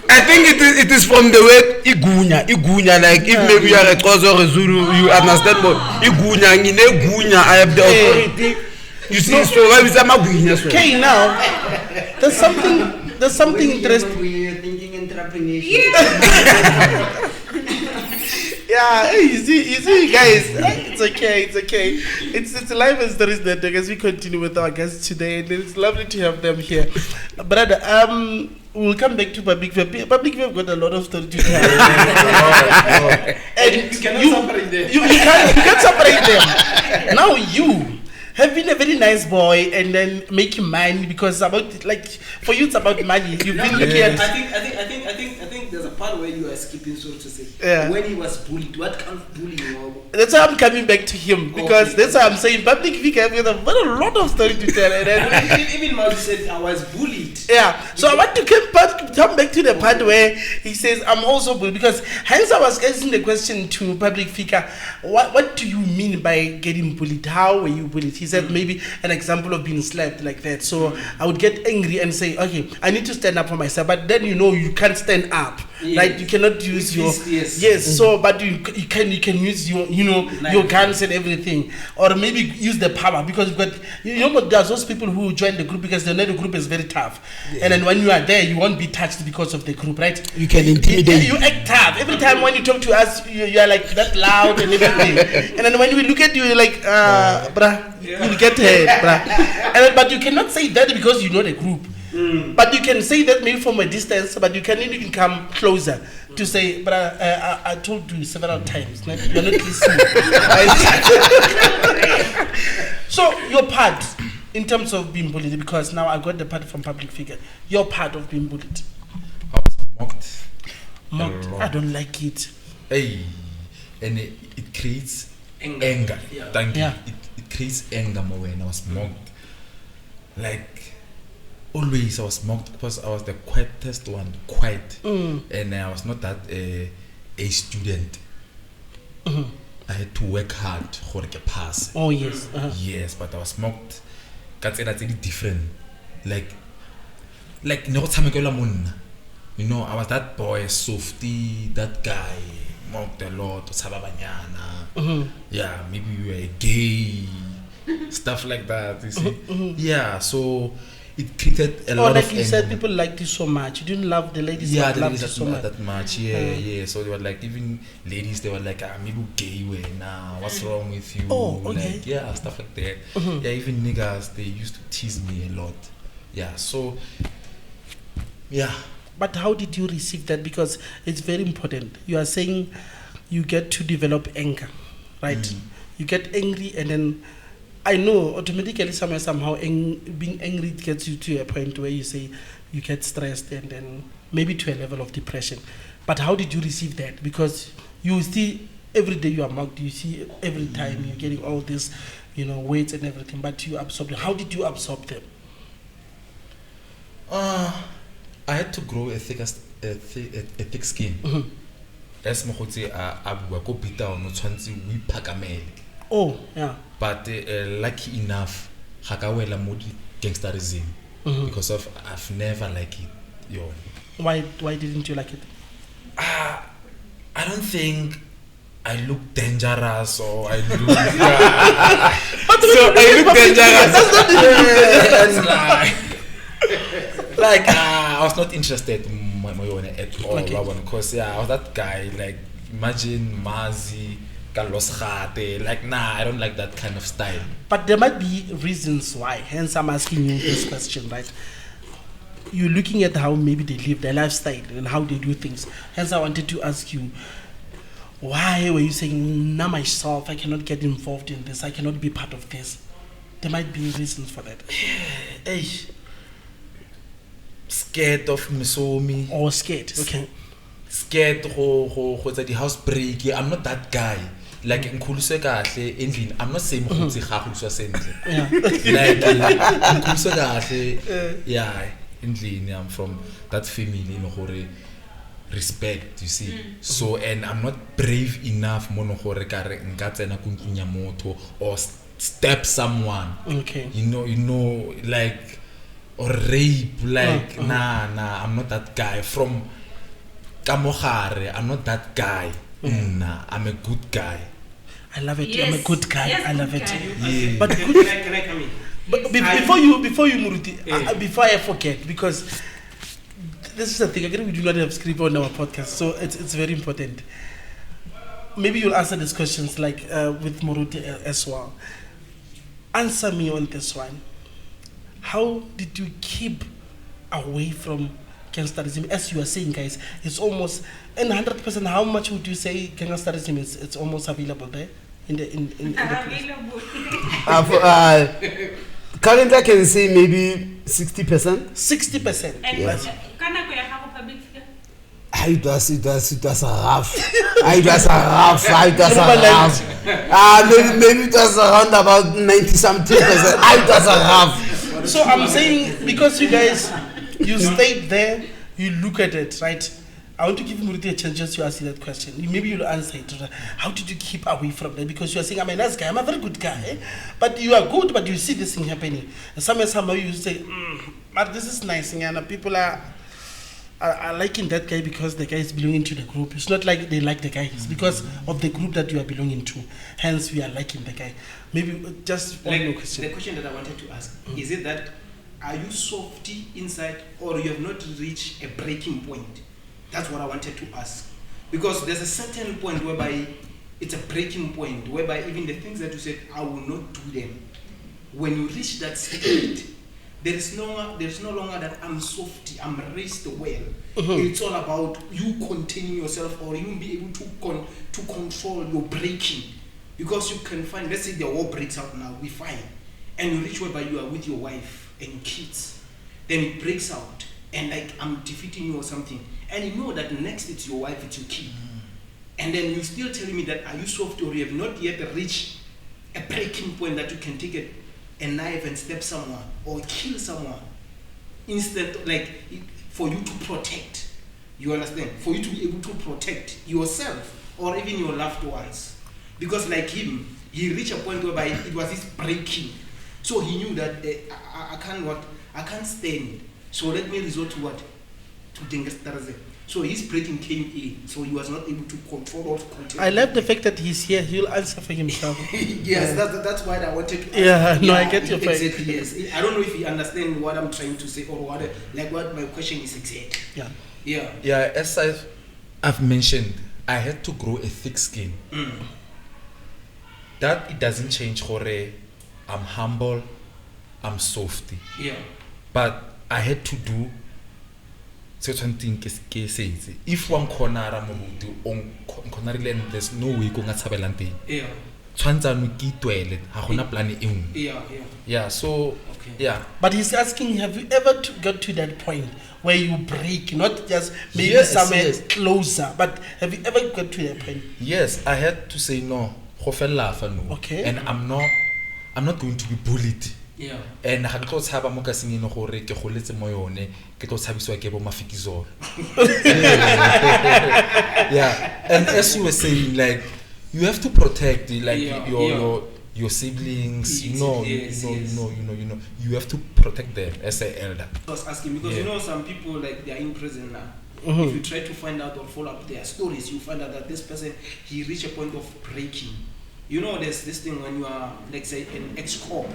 I think it is from the word igunya, like if maybe you are a Xhosa or a Zulu, you understand more. Igunya, I have the authority. You see, so why is that magunya? Okay, now there's something interesting. We're thinking entrepreneurship. Yeah, hey, you see, guys, it's okay. It's live as there is that as we continue with our guests today, and it's lovely to have them here. Brother, we'll come back to Public Figure. Public Figure got a lot of stories to tell. And You cannot separate them. You can't separate them. Now you have been a very nice boy and then making money because about like for you it's about money. You've been looking at. I think there's a part where you are skipping, so to say. Yeah. When he was bullied, what kind of bullying? That's why I'm coming back to him because Okay. that's why I'm saying Public Figure has got a lot of story to tell. And then, Even Mazzy said I was bullied. yeah, so I want to come back to the part where he says I'm also bullied because hence I was asking the question to Public Figure, what do you mean by getting bullied? How were you bullied? He said maybe an example of being slapped like that. So I would get angry and say, okay, I need to stand up for myself, but then you can't stand up, Yes. right? You cannot use your Yes. So but you can use your your guns and everything, or maybe use the power because you've got but there's those people who join the group because they know the group is very tough, and then when you are there you won't be touched because of the group, right? You can intimidate. You act tough every time when you talk to us. You are like that loud and everything, and then when we look at you, you're like, bruh, you'll get hurt, bruh. And but you cannot say that because you know the group. But you can say that maybe from a distance, but you can even come closer to say, but I told you several times, you're not listening. So your part in terms of being bullied, because now I got the part from Public Figure, your part of being bullied. I was mocked. Mocked. I don't like it. Hey, and it creates anger. Yeah. Thank you. Yeah. It creates anger more when I was mocked. Like always, I was mocked because I was the quietest one, and I was not that a student. I had to work hard for the pass. Oh yes. Yes, but I was mocked. That's different. Like no time I was that boy, softy, that guy, mocked a lot, sababanyana. Yeah, maybe you were gay, stuff like that. You see, yeah. So it created a lot like of you said, anger. people liked you so much. You didn't love the ladies. Yeah, that they loved didn't you so much. that much. Yeah. So they were like, even ladies, they were like, maybe gay way now. What's wrong with you? Oh, okay. Like, yeah, stuff like that. Yeah, even niggas, they used to tease me a lot. Yeah, so yeah. But how did you receive that? Because it's very important. You are saying you get to develop anger, right? You get angry, and then I know automatically somehow being angry gets you to a point where you say you get stressed and then maybe to a level of depression. But how did you receive that? Because you see every day you are mocked, you see every time you're getting all this, weights and everything, but you absorb them. How did you absorb them? I had to grow a thick skin. As Mohotse Abu go Btwon no tshwantse o iphakamele. Oh, yeah. But lucky enough, Hakawela Modi gangsterism because of I've never liked it. Yo. Why didn't you like it? I don't think I look dangerous or I look. I look dangerous. That's like I was not interested at all. Okay. Because I was that guy. Like imagine Mazzy, Carlos Khate. Like I don't like that kind of style. But there might be reasons why. Hence, I'm asking you this question, right? You're looking at how maybe they live their lifestyle and how they do things. Hence, I wanted to ask you, why were you saying, now myself, I cannot get involved in this, I cannot be part of this? There might be reasons for that. Hey, scared of Misomi. Or scared, okay. Scared ho the house break. I'm not that guy. Like nkhuluse kahle endlini. I'm not saying ukuthi ga khuluswa sentle. Yeah. Like nkhuluse kahle. Yeah, endlini. I'm from that family gore respect, you see. So and I'm not brave enough mono gore kare nka tsena kuntlunya motho or step someone. Okay. You know like or rape, like nah, I'm not that guy. From Kamogare, I'm not that guy. Nah, I'm a good guy. I love it. Yes. I'm a good guy. Yes, I love good it. guy. Yeah. But Can good, I come in? but before you Muruti, before I forget, because this is the thing. Again, we do not have script on our podcast, so it's very important. maybe you'll answer these questions like with Moruti as well. Answer me on this one. How did you keep away from gangsterism? As you are saying, guys, it's almost, and 100%, how much would you say gangsterism is? It's almost available there in the Available. Currently, I can say maybe 60%. 60%. And Yes. can I have a public figure? It was rough. It was rough. Maybe it was around about 90-something percent. It was rough. So I'm saying, because you guys, you stayed there, you look at it, right? I want to give Muriti a chance just to ask you that question. Maybe you'll answer it. How did you keep away from that? Because you are saying, I'm a nice guy, I'm a very good guy. But you are good, but you see this thing happening. And somehow you say, but this is nice. And people are liking that guy because the guy is belonging to the group. It's not like they like the guy. It's because of the group that you are belonging to. Hence, we are liking the guy. Maybe just one more question. The question that I wanted to ask, is it that, are you softy inside or you have not reached a breaking point? That's what I wanted to ask. Because there's a certain point whereby it's a breaking point, whereby even the things that you said, I will not do them. When you reach that state, there is no longer that I'm softy, I'm raised well. It's all about you containing yourself, or you be able to control your breaking. Because you can find, let's say the war breaks out now, we fine. And you reach whereby you are with your wife and your kids. Then it breaks out, and like I'm defeating you or something. And you know that next it's your wife, it's your kid. And then you still telling me that, are you soft, or you have not yet reached a breaking point that you can take a knife and stab someone or kill someone instead, like for you to protect, you understand, for you to be able to protect yourself or even your loved ones. Because like him, he reached a point whereby it was his breaking, so he knew that I can't stand, so let me resort to what, to gangsterism. So his breaking came in, so he was not able to control or to contain. I love the fact that he's here. He'll answer for himself. Yes, that's why I wanted to. I get your point. Exactly, yes. I don't know if you understand what I'm trying to say or what my question is exact. Yeah. As I've mentioned, I had to grow a thick skin. That it doesn't change. I'm humble, I'm softy. Yeah. But I had to do certain things. If one corner there's no way going to Yeah. Yeah, so Okay. yeah. But he's asking, have you ever got to that point where you break, not just maybe somewhere closer, but have you ever got to that point? Yes, I had to say no. Okay. And I'm not going to be bullied. Yeah. And ha ke tlo tshaba mo ka sengeng gore ke goletse mo yone ke tlo tshabiswa ke bo mafikizoro. Yeah, and as you were saying, like you have to protect like your siblings, you have to protect them as an elder. I was asking because you know some people, like, they are in prison now. If you try to find out or follow up their stories, you find out that this person, he reached a point of breaking. You know, there's this thing when you are, let's say, an ex-corp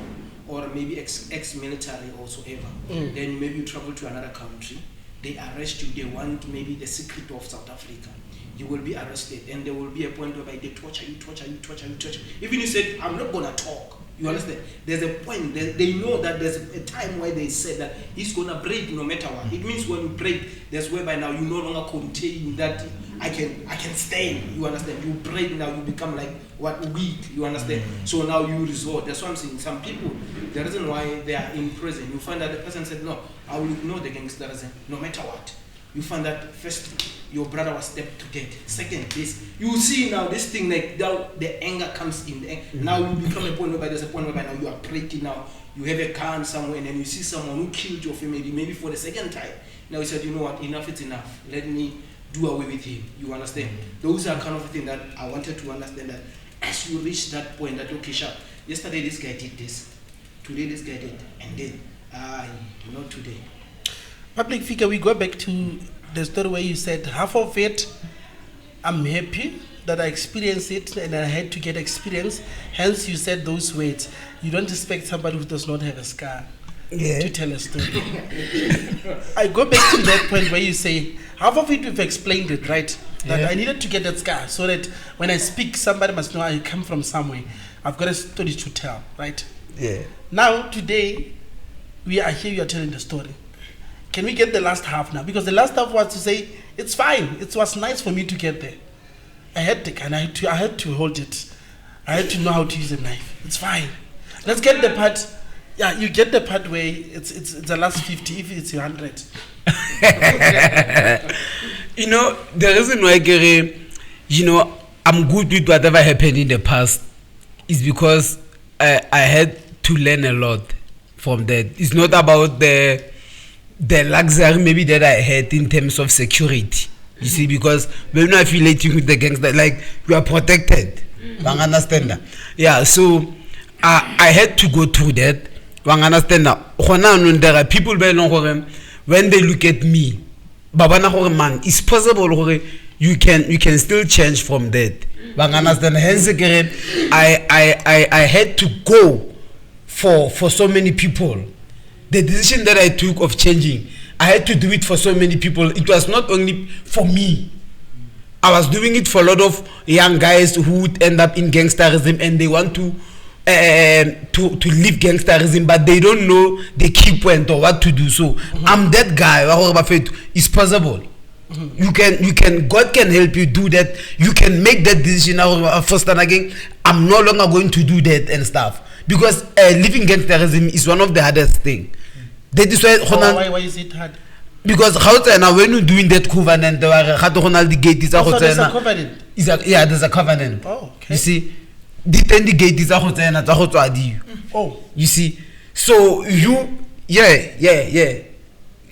or maybe ex-military or so ever. Then maybe you travel to another country, they arrest you, they want maybe the secret of South Africa. You will be arrested, and there will be a point whereby they torture you. Even you said, I'm not gonna talk. You understand? There's a point, they know that there's a time where they said that he's gonna break no matter what. It means when you break, there's whereby now you no longer contain that I can stand. You understand? You break now, you become like weak. You understand? So now you resort. That's what I'm saying. Some people, the reason why they are in prison, you find that the person said, no, I will ignore the gangsterism no matter what. You find that first your brother was stabbed to death. Second, this you see now this thing, like now the anger comes in. Now you become a point whereby there's a point whereby now you are breaking now. You have a gun somewhere and then you see someone who killed your family maybe for the second time. Now you said, you know what, enough is enough. Let me do away with him. You understand? Those are kind of things that I wanted to understand, that as you reach that point that okay, sure, yesterday this guy did this, today this guy did, and then not today. Public figure, we go back to the story where you said half of it, I'm happy that I experienced it and I had to get experience. Hence, you said those words. You don't expect somebody who does not have a scar to tell a story. I go back to that point where you say half of it we've explained it, right? That I needed to get that scar so that when I speak, somebody must know I come from somewhere. I've got a story to tell, right? Yeah. Now, today, we are here, you are telling the story. Can we get the last half now? Because the last half was to say, it's fine. It was nice for me to get there. I had to hold it. I had to know how to use a knife. It's fine. Let's get the part. Yeah, you get the part where it's the last 50 if it's 100. You know, the reason why, Gary, you know, I'm good with whatever happened in the past is because I had to learn a lot from that. It's not about the luxury maybe that I had in terms of security. You see, because when you're affiliating with the gangster, like, you are protected. Wang understand that? Yeah, so I had to go through that. Wang understand that? There are people when they look at me, man, it's possible you can still change from that. Wang understand? Hence again, I had to go for so many people. The decision that I took of changing, I had to do it for so many people. It was not only for me. I was doing it for a lot of young guys who would end up in gangsterism and they want to leave gangsterism, but they don't know the key point or what to do. So I'm that guy. It's possible. You can. God can help you do that. You can make that decision. First and again, I'm no longer going to do that and stuff because living gangsterism is one of the hardest thing. That is why. Why is it hard? Because when you're doing that covenant, the gate is also there's a covenant. There's a covenant. Oh, okay. You see, the gate is oh, you see, so you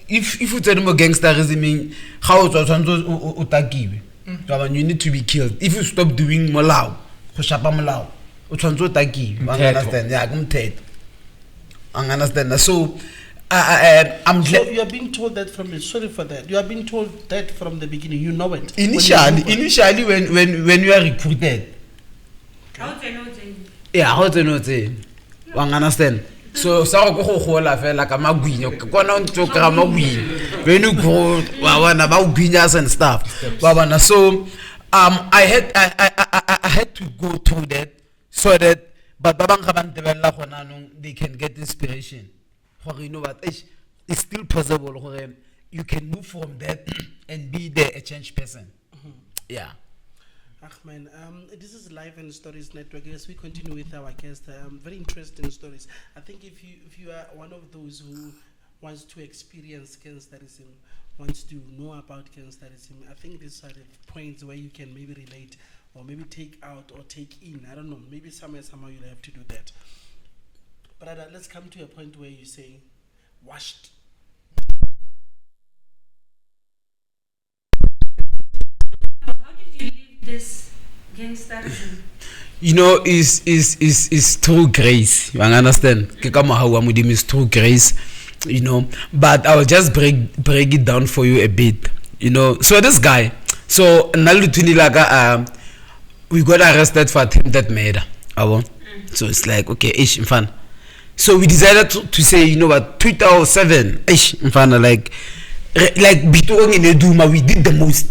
if you tell them gangsterism, how you need to be killed. If you stop doing malau, understand? So so you are being told that from the sorry for that. You are being told that from the beginning. You know it. Initially, when you are recruited. How do you know it? Yeah, how do you know it? You understand? So go like a magwin. When you go, about guinas and stuff. So I had to go through that so that they can get inspiration. You know what? It's still possible. You can move from that and be a change person. Yeah. Ahmed, this is Live and Stories Network. As we continue with our guest, very interesting stories. I think if you are one of those who wants to experience gangsterism, wants to know about gangsterism, I think these are the points where you can maybe relate or maybe take out or take in. I don't know. Maybe somehow you'll have to do that. But let's come to a point where you say, washed. How did you leave this gangsterism? You know, is through grace. You understand? It's through grace. You know, but I'll just break it down for you a bit. You know, so this guy, so we got arrested for attempted murder. So it's like, okay, ish, fun. So we decided to say, you know what, 2007, ish, fun, like Btwon in Eduma, we did the most.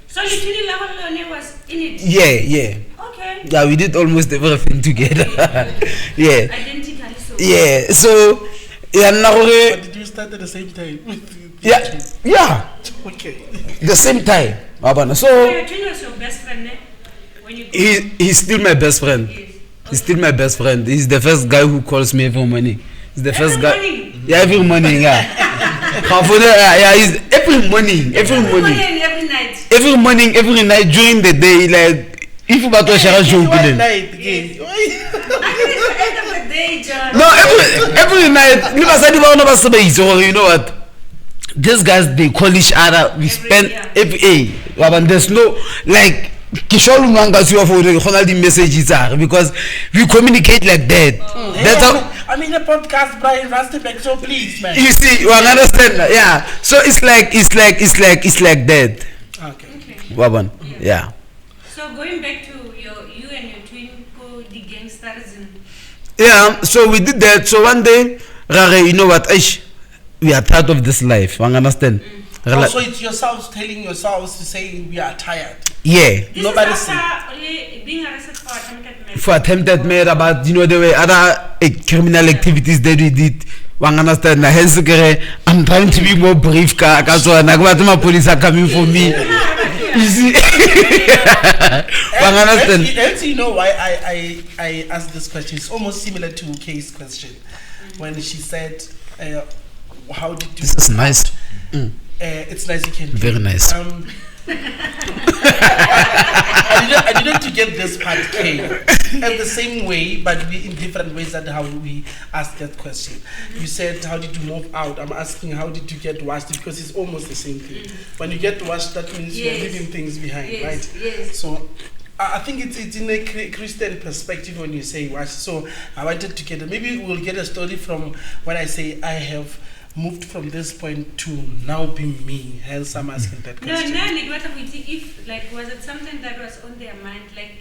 So literally Lavalone was in it? Yeah. Okay. Yeah, we did almost everything together. Yeah. Identically so. Yeah, so But did you start at the same time? Yeah. Okay. The same time. So your twin was your best friend, eh? When you he's still my best friend. Yes. He's still my best friend. He's the first guy who calls me every morning. He's the first guy. Morning? Yeah, every morning. Yeah. He's every morning. Every morning and every night. Every morning, every night during the day. Like if you got to share a joke with him. Night again. End of the day, John. No, every night. You know what? These guys, they call each other. We spend every day. There's no like. The messages are because we communicate like that. That's how. I'm in a podcast, Brian Rastenbeck, so please, man. You see, you understand? Yeah. So it's like that. Okay. Yeah. So going back to you and your twin co the gangsterism. Yeah. So we did that. So one day, you know what? We are tired of this life. You understand? Also, it's yourselves telling yourselves to say we are tired. Yeah. Nobody is after being arrested for attempted murder. For attempted murder, but there were other criminal activities that we did. Understand? I'm trying to be more brief. My police are coming for me. You see? And you know why I asked this question? It's almost similar to Kay's question when she said, "How did you?" This is nice. It's nice. You can. Very nice. I didn't to get this part, Kay. And the same way, but we in different ways that how we asked that question. You said, "How did you move out?" I'm asking, "How did you get washed?" Because it's almost the same thing. When you get washed, that means you're leaving things behind, right? Yes. So I think it's in a Christian perspective when you say wash. So I wanted to get maybe we'll get a story from when I say I have moved from this point to now be me. Hence I'm asking that question. No, if like was it something that was on their mind like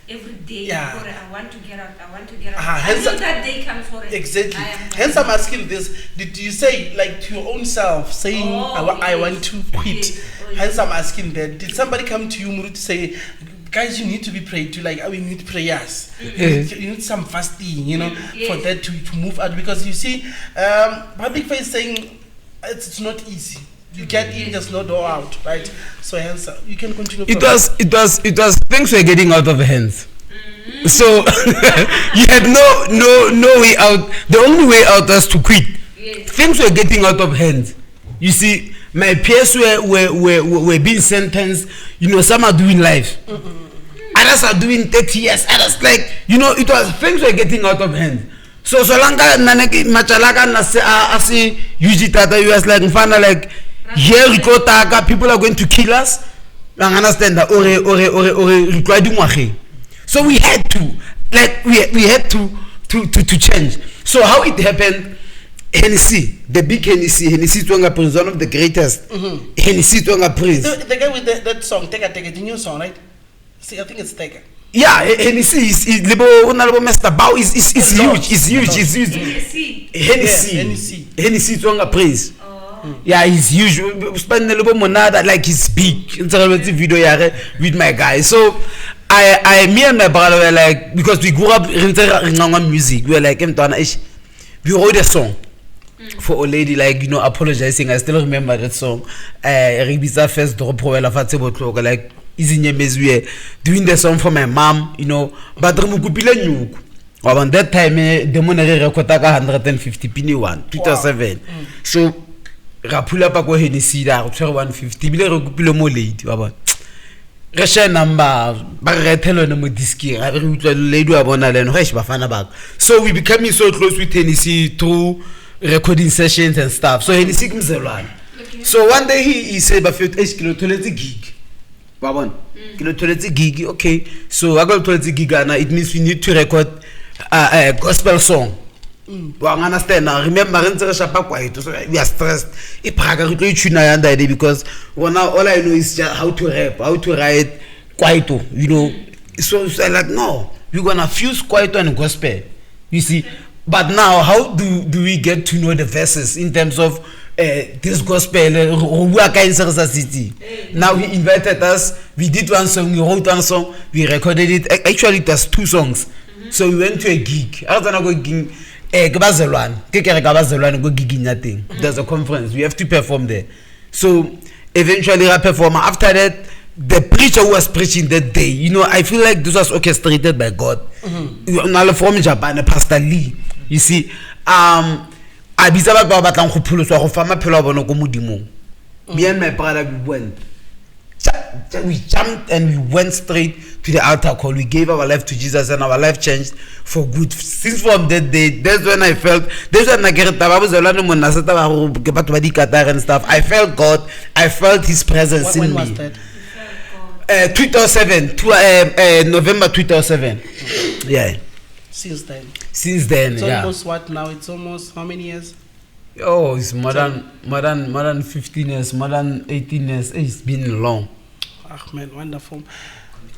every day? Yeah. Or I want to get out. Hence Until that day comes for it. Exactly. Hence I'm asking this. Did you say like to your own self saying I want to quit? Yes. Hence I'm asking that. Did somebody come to you Muru, to say, guys, you need to be prayed to, like we need prayers. You need some fasting, for that to move out, because you see, Public Figure is saying it's not easy. You get in, there's no door out, right? So hence you can continue. It was things were getting out of hands. So you had no way out. The only way out was to quit. Yes. Things were getting out of hand. You see, my peers were being sentenced. Some are doing life. Others are doing 30 years. Others it was things were getting out of hand. So langa machalaka asi tata you was like mfana like here we go taka, people are going to kill us. Understand that or so we had to we had to change. So how it happened, Hennessy, the big Hennessy Tonga Prince, one of the greatest. Hennessy Tonga Prince. The guy with that song, Take a, the new song, right? See, I think it's Take a. Yeah, Hennessy is Mr. Bow is huge. It's huge. Hennessy Tonga Prince. Yeah, he's huge. Spend a little monada like he's big. Interactive video with my guy. So me and my brother were like, because we grew up in music, we were like, we wrote a song for a lady, apologizing. I still remember that song. Ribisa first drop like we were doing the song for my mom, but around that time the money recorded 150 penny 2007. So rapula pa ko Hennessy da 150 bile re kopile mo lady ba bona re share number ba re thelwa no mo diski re utlwa lady wa bona le no ba fana ba. So we becoming so close with Hennessy through recording sessions and stuff. So Hennessy kumzelwana. So one day he said ba fit kilo toilet gig ba bona kilo toilet gig. Okay, so I got toilet gig and it means we need to record a gospel song. Well, I understand now. Remember, so we are stressed. Because all I know is just how to rap, how to write kwaito, So I like, no, we're gonna fuse kwaito and gospel. You see, but now how do we get to know the verses in terms of this gospel? Now he invited us. We did one song. We wrote one song. We recorded it. Actually, it was 2 songs. So we went to a gig. I was gonna go gig. There's a conference. We have to perform there. So eventually I perform. After that, the preacher who was preaching that day, I feel like this was orchestrated by God. From Japan, Pastor Lee. You see, me and my brother we jumped and we went straight to the altar call. We gave our life to Jesus and our life changed for good. Since from that day, that's when I felt, and stuff. I felt God, I felt His presence in me. When was that? 2007, November 2007. Yeah. Since then, it's almost what now? It's almost how many years? Oh, it's more than 15 years, more than 18 years. It's been long. Ah, man, wonderful.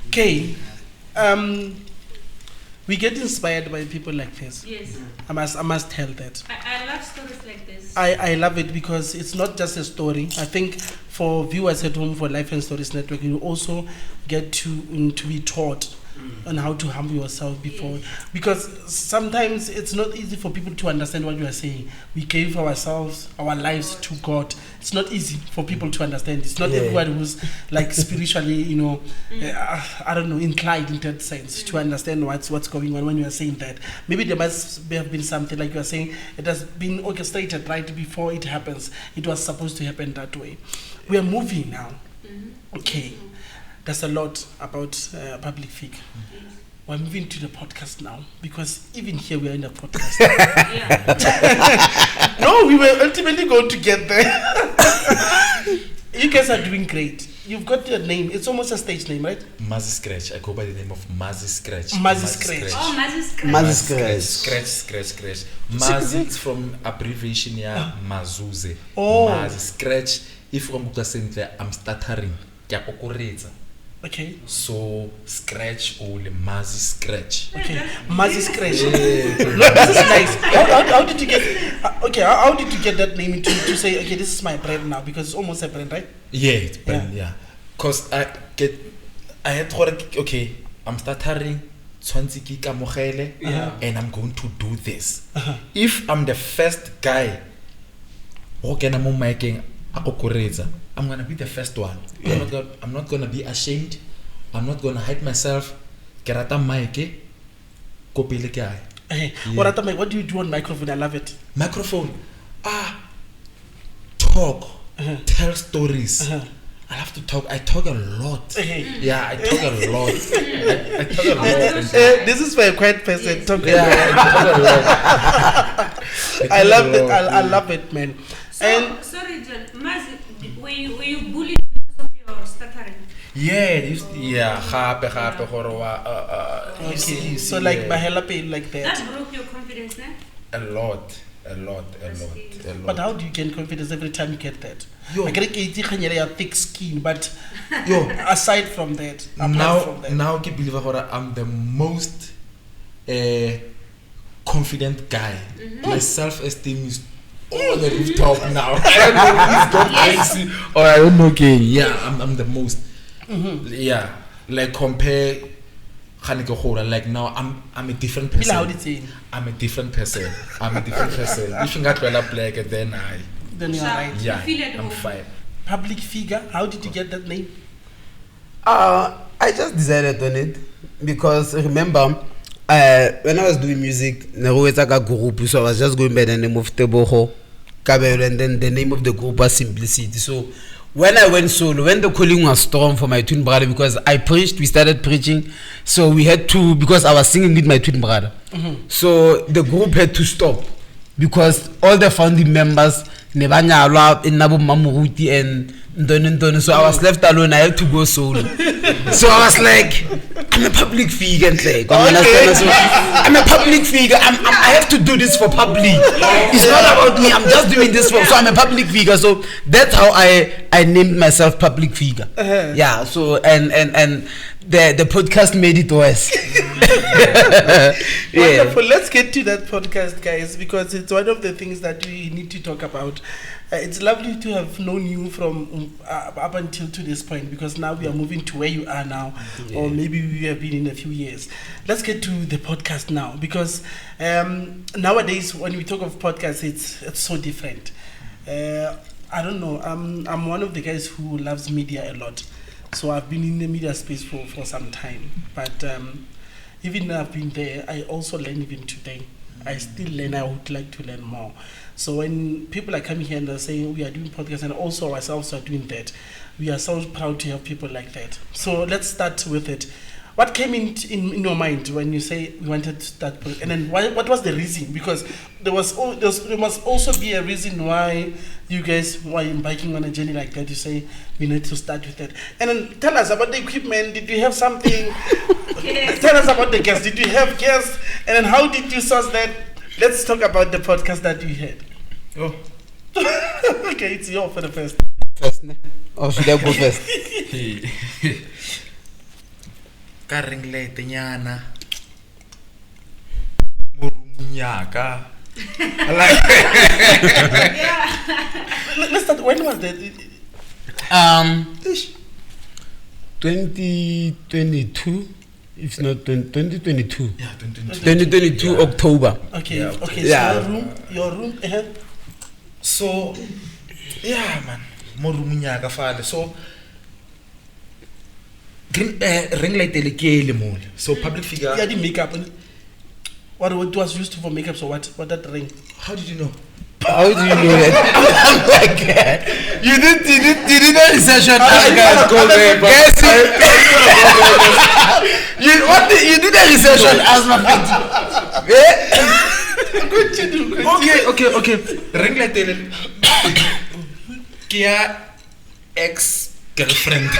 Okay, We get inspired by people like this. Yes. I must tell that. I love stories like this. I love it because it's not just a story. I think for viewers at home for Life and Stories Network, you also get to be taught on how to humble yourself before, because sometimes it's not easy for people to understand what you are saying. We gave ourselves, our lives to God. It's not easy for people to understand. It's not everyone who's like spiritually, I don't know, inclined in that sense to understand what's going on when you are saying that. Maybe there must have been something like you are saying. It has been orchestrated right before it happens. It was supposed to happen that way. We are moving now. Okay. There's a lot about public figure. We're moving to the podcast now because even here we are in a podcast. No, we were ultimately going to get there. You guys are doing great. You've got your name. It's almost a stage name, right? Mazzy Scratch. I go by the name of Mazzy Scratch. Mazzy Scratch. Oh, Mazzy Scratch. Mazzy Scratch. Scratch. Mazzy is from abbreviation ya Mazuze. Oh. Mazzy Scratch. If I'm stuttering, Okay. so Scratch or the Mazzy Scratch. Okay. Mazzy Scratch. No, this is nice. How did you get? Okay. How did you get that name to say? Okay, this is my brand now because it's almost a brand, right? Yeah, it's brand. Yeah. Cause I had thought, okay, I'm stuttering. And I'm going to do this. If I'm the first guy, I'm gonna be the first one. I'm not gonna be ashamed. I'm not gonna hide myself. What do you do on microphone? I love it. Microphone. Talk. Tell stories. I have to talk. I talk a lot. Yeah, I talk a lot. I talk a lot. This is for a quiet person. I talk a lot. I love it. I love it, man. So, sorry, John. Mazzy, were you bullied because of your stuttering? Yeah. Okay. So like Bahela pain like that. That broke your confidence, ne? A lot. But how do you gain confidence every time you get that? I get thick skin, but aside from that, now I believe I'm the most confident guy. My self-esteem is on the rooftop now. I don't know if it's gone crazy or I don't know. Okay, yeah, I'm the most. Yeah, like compare. Like now, I'm a different person. I'm a different person. If you got black, then you're right. Yeah, I'm fine. Public figure. How did you get that name? I just decided on it because remember, when I was doing music, so I was just going by the name of Teboho Kabelo, and then the name of the group was Simplicity. So when I went solo, when the calling was strong for my twin brother, because I preached, we started preaching, so we had to, because I was singing with my twin brother, so the group had to stop because all the founding members Nebanyalwa in Nabu Mamuruti and Ndon, so I was left alone. I had to go solo. So I was like, I'm a public figure, like, I'm a public figure. I have to do this for public. It's not about me. I'm just doing this for. So I'm a public figure. So that's how I named myself public figure. Yeah. So and the podcast made it worse. Wonderful. Let's get to that podcast, guys, because it's one of the things that we need to talk about. It's lovely to have known you from up until to this point, because now we are moving to where you are now, or maybe we have been in a few years. Let's get to the podcast now, because nowadays when we talk of podcasts, it's so different. I don't know. I'm one of the guys who loves media a lot, so I've been in the media space for some time. But even though I've been there, I also learn even today. I still learn. I would like to learn more. So when people are coming here and they're saying we are doing podcasts, and also ourselves are doing that, we are so proud to have people like that. So let's start with it. What came in your mind when you say we wanted to start, and then what was the reason? Because there must also be a reason why you guys were embarking on a journey like that. You say we need to start with that, and then tell us about the equipment. Did you have something? Tell us about the guests. Did you have guests? And then how did you source that? Let's talk about the podcast that you had. Oh. Okay, it's your for the first. Or should I go first? Ka ring late nyana. Nyaka. Like Let's start. When was that? 2022, if not 2022. yeah, 2022. 2022 October. Okay. Yeah. Okay. Yeah. So your room. So yeah, man. Mo room nyaka fale. So ring light le mole. So public figure. Yeah, the makeup. What was used for makeup? So what that ring? How did you know? How do you know that? I'm like, you did a research on that guy's called guys. You did a research on asthma. Okay. Ring light Kia ex-girlfriend.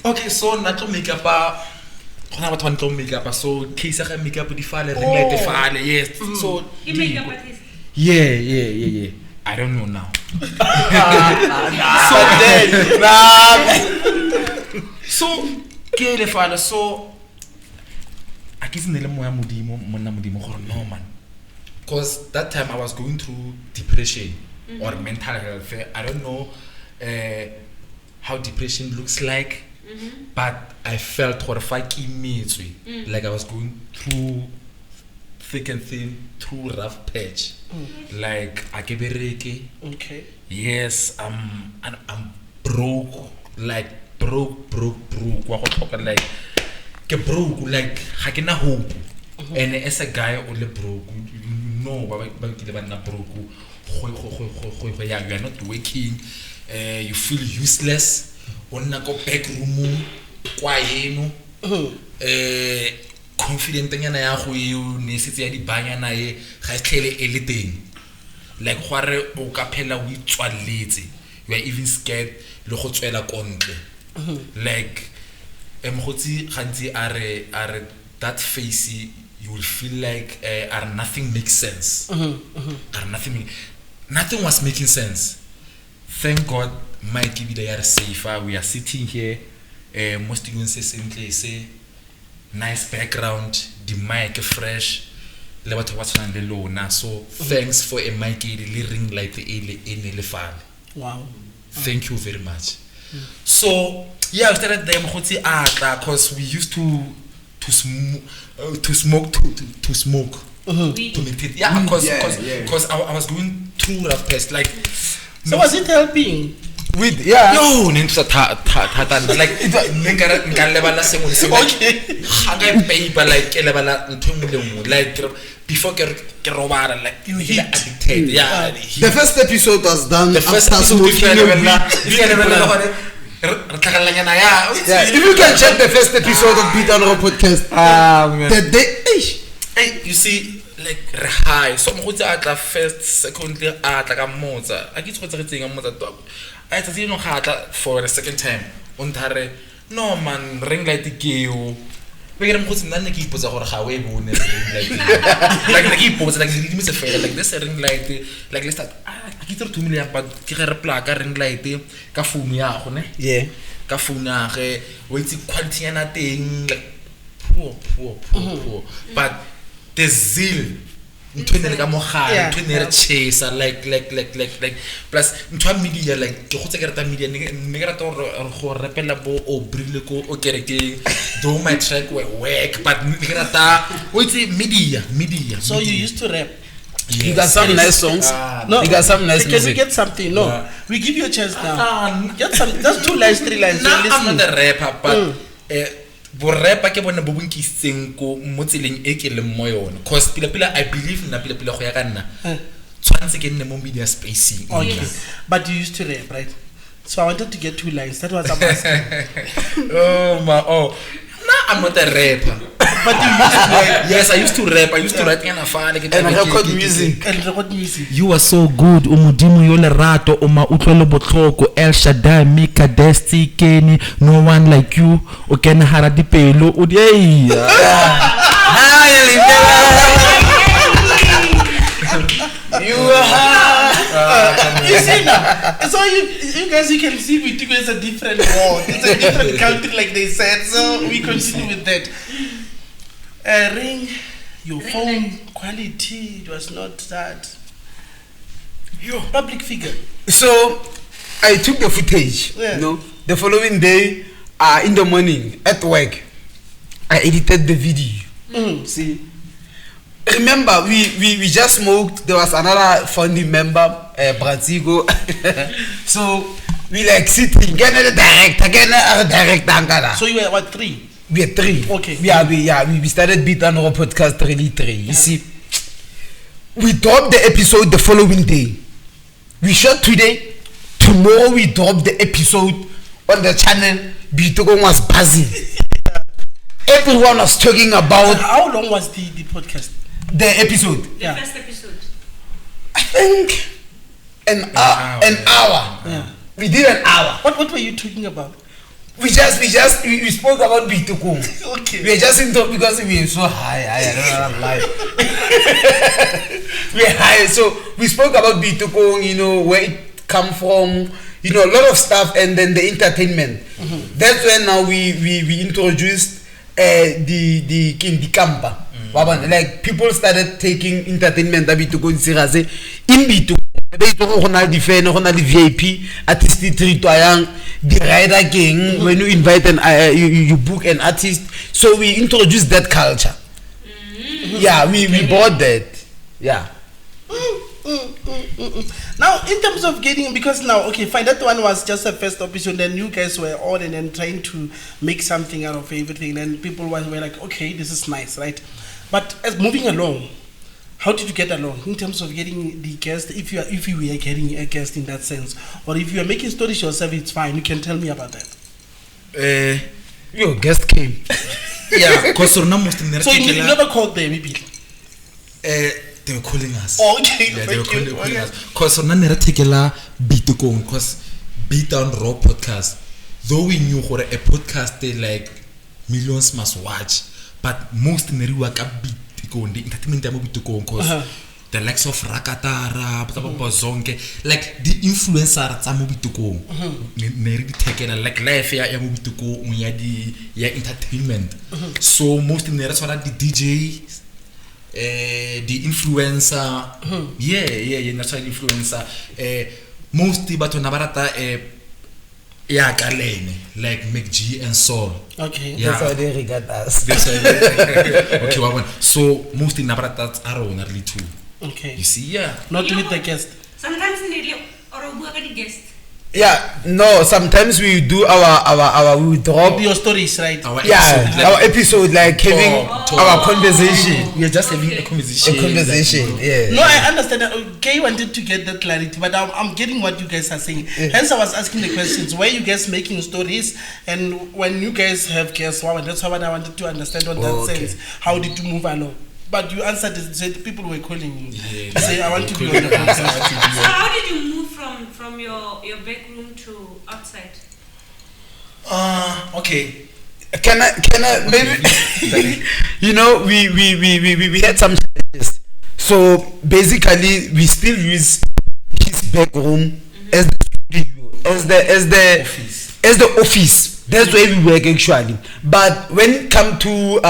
Okay, so not makeup. Makeup, so case makeup di file, ring light di file, yes. So You makeup artist. yeah. I don't know now. So ke le file, so I guess nele moya modimo gore no man. Cause that time I was going through depression or mental health. I don't know how depression looks like. But I felt horrified immediately, like I was going through thick and thin, through rough patch. Like I get bereke. Okay. Yes, I'm broke, like broke. Wa go tlhoka like ke broke, like ha ke na hope. And as a guy only broke, you know ba ke ba na broke. You are not working, you feel useless. Onna go back room kwa yeno confident nyana ya go eo ne setse ya di banya na e ga tlhele e le teng like gore o ka phela o itswaletse, you are even scared le go tswela kontle like emgotsi gantsi are that face you will feel like are nothing makes sense. Nothing was making sense. Thank God Mike Ibida are safer. We are sitting here. Most you say nice background, the mic fresh. So thanks for a mic ring light in the file. Wow. Thank you very much. So yeah, we started them because we used to smoke to meditate. Yeah, because I was going through a pest like. So was it helping? With Yo, nento like nka lebala sengwe se okay ga paper like ke lebala ntho engwe like before ke robara like you get addicted. Yeah, the first episode was done. The first episode if you can check the first episode of Btwon Raw Podcast. Hey, you see, like high. Some go tla first, secondly tla ka motsa. A ke tshotse re tsenga motsa top. I tsa no gata for the second time. Ontare no man ring light ke o. We get motse nna ne ke ipotsa gore ga we bone ring light. Like ke ipotsa like di mise fela like this ring light like let's start. A ke tlo 2 million but ke re plug ka ring light ka phone ya go ne. Yeah. Ka phone ya ge o itse quality ya na teng like poor. But the zeal ntwene le ka mogala ntwene re chase like plus ntwa media like ke go tse ke rata media ne ke rata go repela bo o brile ko o kereke do my track work but ne ke rata o itse media. So you used to rap? Yes. You got some nice songs. No, you got some nice can music. we get something? No, we give you a chance now. Get some, just 2 lines, 3 lines. No, I'm not a rapper, but bo rapper ke bona bo bonkiseng ko mo tseleng e ke le mo yone cause pila I believe na pila go ya ka nna tshwantse ke nne mo media spacing. Okay, but you used to rap, right? So I wanted to get 2 lines. That was I'm asking. No, I'm not a rapper. But you used to rap. Yes, I used to rap. I used to write and record music. And record music. You are so good, umudimo yo lerato, uma utlwelo botlhoko, El Shaddai, Mika, Desti, Kenny, no one like you, o kena hara dipelo, o hey. You see now, so you guys, you can see Btwon is a different world. It's a different country, like they said. So we continue with that. Ring, your Ring phone light. quality was not that. Yo. Public figure. So I took the footage. Yeah. You know, the following day, in the morning at work, I edited the video. See, remember we just smoked. There was another founding member, Brazigo. So we like sitting, get the director. So you were what, 3? We are 3. Okay. We started Btwon Raw Podcast really 3. You see, we dropped the episode the following day. We shot today. Tomorrow we dropped the episode on the channel. Btwon was buzzing. Everyone was talking about. How long was the podcast? The episode. The first episode. I think an hour. Yeah. We did an hour. What were you talking about? We spoke about Btwon. Okay. We were just in talk because we were so high. I don't know life. We're high, so we spoke about Btwon, you know, where it come from, you know, a lot of stuff, and then the entertainment. That's when now we introduced the camper. Like people started taking entertainment Btwon serious. In Btwon, the fan, the VIP, artist treat the rider gang. When you invite you book an artist. So we introduced that culture. Yeah, we bought that. Yeah. Now, in terms of getting, because now, okay, fine, that one was just a first episode, then you guys were on and then trying to make something out of everything, and people were like, okay, this is nice, right? But as moving along, how did you get along in terms of getting the guest? If you were getting a guest in that sense, or if you are making stories yourself, it's fine. You can tell me about that. Your guest came. Yeah, because So you never called them, maybe. they were calling us. Okay, Yeah, they were thank you. calling us. Because on a particular Btwon, because Btwon Raw Podcast, though we knew what a podcast they like millions must watch, but most in the Btwon, the entertainment of Btwon, because the likes of Rakatara, Zonke, like the influencer tsa mo Btwon, ne re di like life ya mo Btwon ya entertainment. So most in the rest of the DJ. The influencer, natural influencer. Mostly, but on Nabarata, Kalene, like McG and Soul. Okay. Yeah. That's how they regard us. That's why okay, well, so mostly Nabarata are only 2. Okay. You see, yeah. Not with the guest. Sometimes in the or a guest. Yeah, no, sometimes we do we drop Your stories, right? Our our episode like having our conversation. We are just having a conversation. Yeah. No, I understand that. Okay, wanted to get that clarity, but I'm getting what you guys are saying. Hence, I was asking the questions. Where you guys making stories, and when you guys have guests, wow, that's what I wanted to understand on that sense. How did you move along? But you answered it, said people were calling you. Yeah, Say, I want to be on the podcast. So how did you move from your bedroom to outside? Okay. Can I maybe you know we had some challenges. So basically we still use his back room as the studio, as the office. That's where we work actually. But when it comes to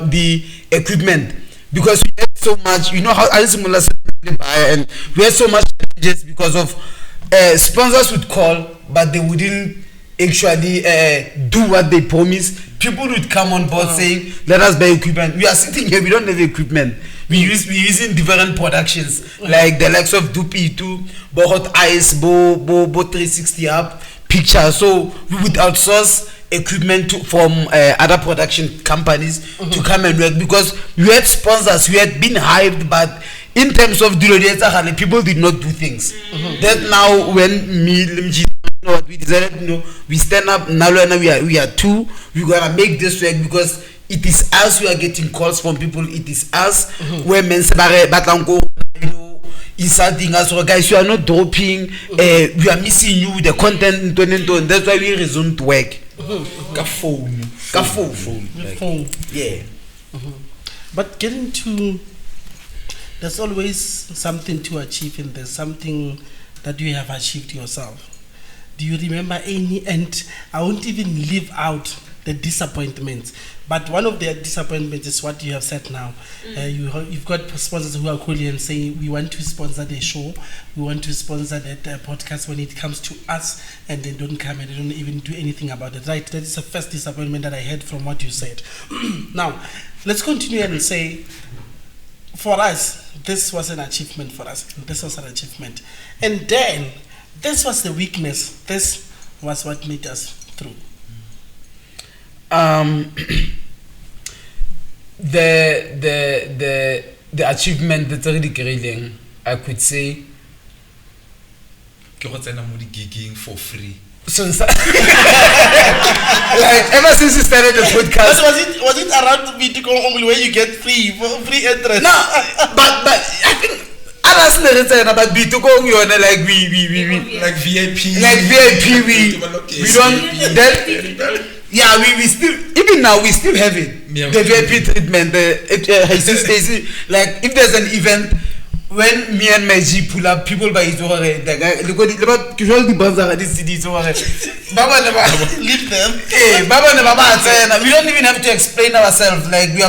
the equipment, because we had so much, you know how and we had so much challenges because of sponsors would call, but they wouldn't actually do what they promised. People would come on board saying, let us buy equipment. We are sitting here, we don't have equipment. We're using different productions, like the likes of Dupi2, Hot Ice, Bo 360 Up, Picture. So we would outsource equipment from other production companies to come and work, because we had sponsors, we had been hyped, but in terms of people did not do things. That now when me, what we decided, we stand up now, we are 2, we gotta make this work, because it is us who are getting calls from people. It is us where men insulting us, or guys, you are not dropping, we are missing you, the content, and that's why we resumed work. Phone. Yeah. But getting to, there's always something to achieve, and there's something that you have achieved yourself. Do you remember any? And I won't even leave out the disappointments. But one of the disappointments is what you have said now. You've got sponsors who are calling and saying, we want to sponsor the show, we want to sponsor that podcast when it comes to us, and they don't come and they don't even do anything about it. Right? That is the first disappointment that I had from what you said. Now, let's continue and say, for us, this was an achievement for us. This was an achievement. And then, this was the weakness. This was what made us through. The achievement that's already grading, I could say. Gigging for free. So like ever since we started the podcast. But was it around Btwon only where you get free entrance? No, but I think others about Btwon, you know, like we like VIP. Like VIP, we don't that. Yeah, we still, even now we still have it. Yeah, the VIP treatment, like if there's an event, when me and my G pull up, people buy it over the guy. Look at the brands are this CDs over Baba never leave them. Hey, Baba never. We don't even have to explain ourselves. Like we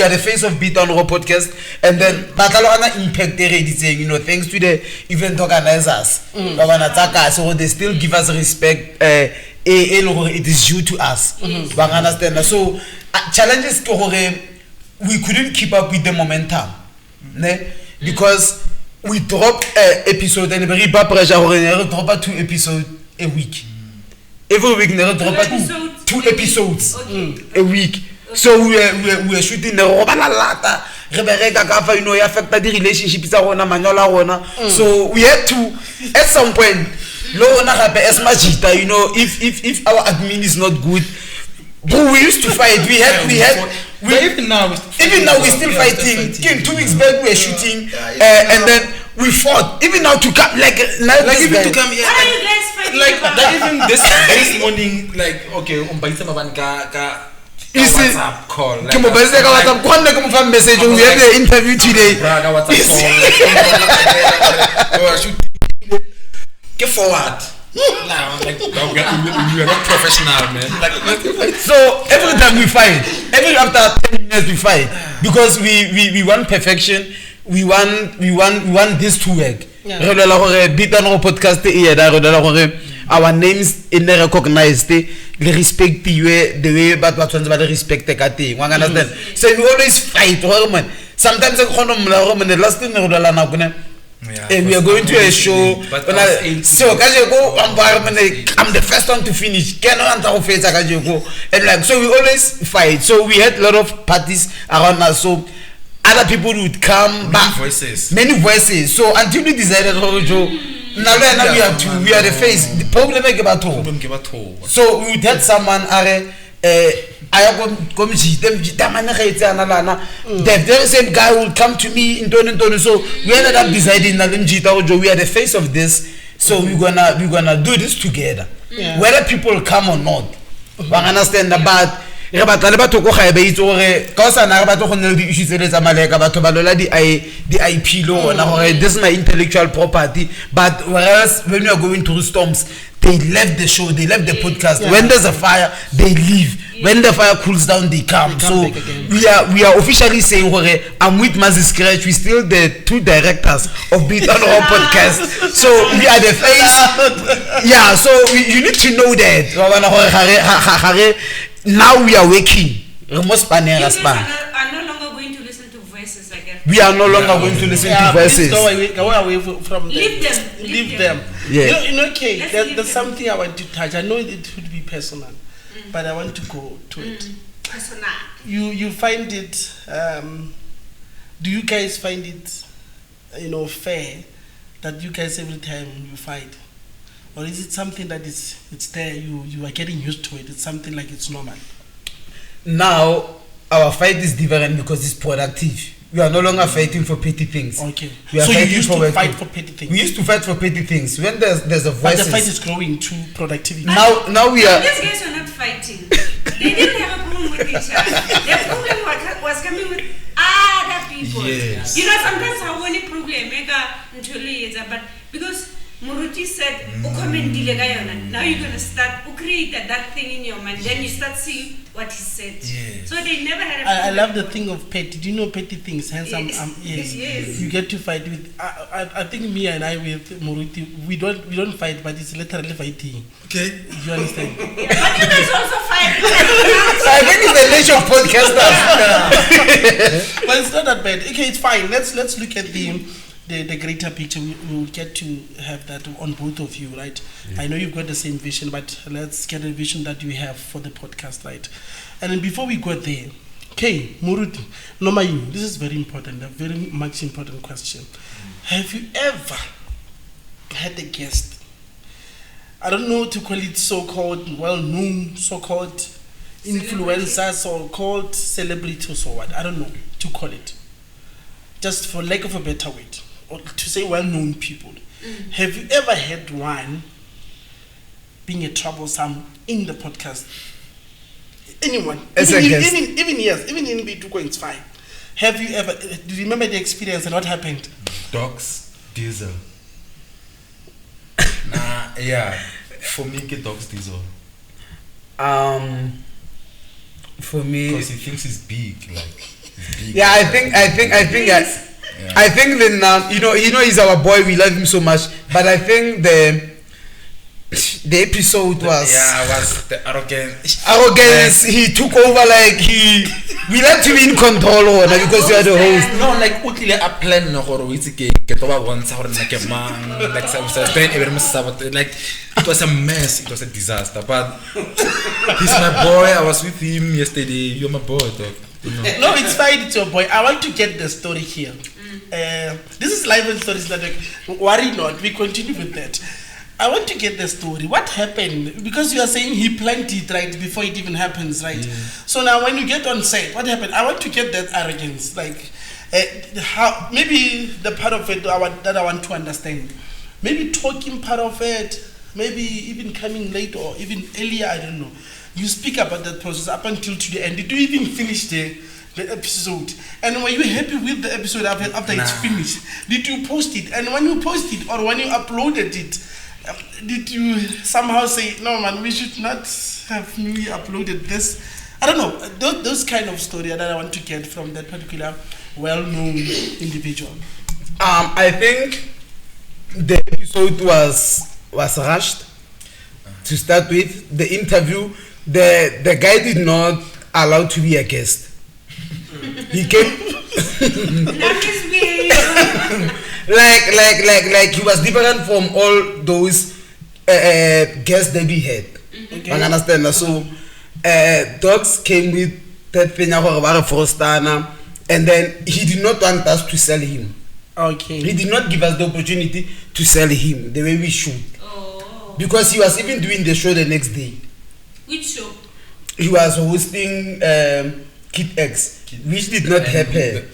are the face of Btwon Raw Podcast, and then Batalana impact they're saying, you know, thanks to the event organizers, Baba Nataka, so they still give us respect. It is due to us. Understand? So challenges to we couldn't keep up with the momentum, because we drop episode and very bad pressure. Drop 2 episodes a week. Every week, drop 2 episodes a week. So we are shooting the Robalata. You know, affect the relationship. So we had to at some point. You know, if our admin is not good, but we used to fight. Even now we're still fighting. 2 weeks back we were shooting, and then we fought. Even now to come, like even to come here. What are you guys fighting Like about? that, even this morning, like okay, WhatsApp call. Like, WhatsApp message. We had the interview today. WhatsApp call. Get forward. Like we are not professional, man. Like so every time we fight, after 10 minutes we fight, because we want perfection. We want this to work. Btwon Raw Podcast our names in the recognized, the respect the way but what ones about the respect the understand. So we always fight. Sometimes the last thing and we are going to a show. So I'm the first one to finish. And like so we always fight. So we had a lot of parties around us. So other people would come back. Many voices. So until we decided now we are the face. The problem is about so we would have someone the same guy will come to me in Tony. So we ended up deciding that we are the face of this. So we're gonna do this together, whether people come or not. Understand about this is my intellectual property. But whereas when we are going through storms, they left the show, they left the podcast. When there's a fire, they leave. When the fire cools down, they come. So we are officially saying, I'm with Mazzy Scratch. We're still the 2 directors of Btwon Raw Podcast. So we are the face. Yeah. So you need to know that. Now we are waking. You guys are no longer going to listen to voices again. We are no longer going to listen to voices. Go away from them. Leave them. Yeah. You know, okay. There's something I want to touch. I know it would be personal, but I want to go to it. Personal. You find it? Do you guys find it, fair that you guys every time you fight, or is it something that it's there? You are getting used to it. It's something like it's normal. Now our fight is different because it's productive. We are no longer fighting for petty things. Okay. So you used to fight for petty things. We used to fight for petty things. When there's a voice. But the fight is growing to productivity. Now we are. These guys were not fighting. They didn't have a problem with each other. The problem was coming with other people. Yes. You know, sometimes I want a problem, but because Muruti said, now you're going to start, create that thing in your mind, then you start seeing what he said. Yes. So they never had a I love the thing of petty. Do you know petty things? Hence, Yes. yes. You get to fight with. I think me and I with Muruti, we don't fight, but it's literally fighting. Okay. You understand? But you guys also fight. I think it's the nature of podcasters. But it's not that bad. Okay, it's fine. Let's look at the greater picture. We will get to have that on both of you, right? I know you've got the same vision, but let's get a vision that you have for the podcast, right? And then before we go there, okay, Muruti, Nomayu, this is very important, a very much important question. Have you ever had a guest, I don't know to call it so-called well-known, so-called influencers or called celebrities or what, I don't know to call it, just for lack of a better word, or to say well-known people. Have you ever had one being a troublesome in the podcast? Anyone? As a guest? Even in Btwon, it's fine. Have you ever, do you remember the experience and what happened? Dogs Diesel. For me, get Dogs Diesel. For me, Because he thinks he's big, like. He's big. yeah, I think then you know he's our boy. We love him so much, but I think the episode was was the arrogance. He took over like we let him in control because you are the host. No, like utlile a plan no gore o itse ke toba bontsha gore nna ke mang, like then like it was a mess, it was a disaster, but he's my boy. I was with him yesterday. You're my boy, dog. You know. No, it's fine, it's your boy. I want to get the story here. This is live and stories that worry not. We continue with that. I want to get the story. What happened? Because you are saying he planned it right before it even happens, right? Yeah. So now when you get on set, what happened? I want to get that arrogance, like how maybe the part of it that I want to understand. Maybe talking part of it, maybe even coming late or even earlier. I don't know. You speak about that process up until to the end. Did you even finish the episode? And were you happy with the episode after it's finished? Did you post it? And when you post it or when you uploaded it, did you somehow say, no man, we should not have me uploaded this? I don't know. Those kind of story that I want to get from that particular well-known individual. I think the episode was rushed to start with. The interview, the guy did not allow to be a guest. He came like he was different from all those guests that we had. Okay. I understand. So Dogs came with that thing and then he did not want us to sell him. Okay. He did not give us the opportunity to sell him the way we should. Oh. Because he was even doing the show the next day. Which show? He was hosting Kid X, which did not happen.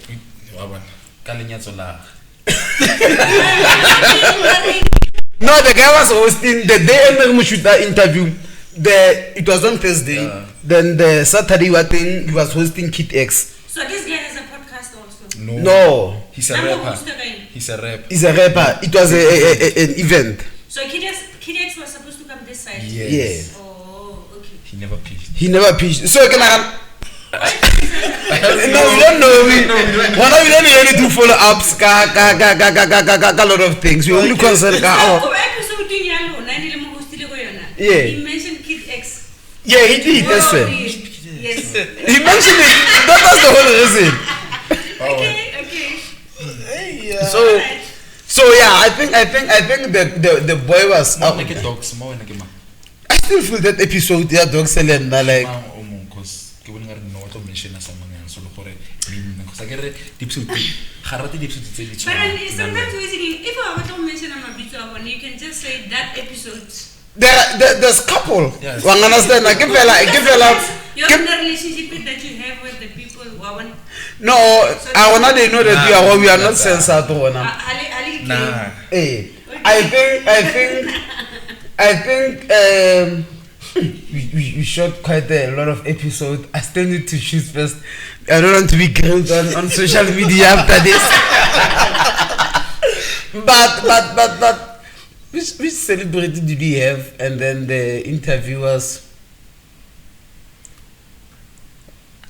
No, the guy was hosting the day we shoot that interview. It was on Thursday. Then the Saturday he was hosting Kid X. So this guy has a podcast also? No. He's a rapper. He's a rapper. It was an event. So Kid X was supposed to come this side? Yes. Yeah. Oh, okay. He never pitched. So can I? No, we don't know. We don't really do follow-ups. A lot of things. We only concern. Yeah. He mentioned Kid X. Yeah, he did. That's right. Yes. He mentioned it. That was the whole reason. Okay. So yeah, I think the boy was. I still feel that episode. Yeah, Dogs selling like. But sometimes if I want to mention Btwon, you can just say that episode. There's couple. Yes. Understand? I give your relationship that you have with the people. No, I wanna they know that we are not censored. Nah. Hey, I think we shot quite a lot of episodes. I still need to shoot first. I don't want to be grilled on social media after this. But Which celebrity did we have? And then the interviewers.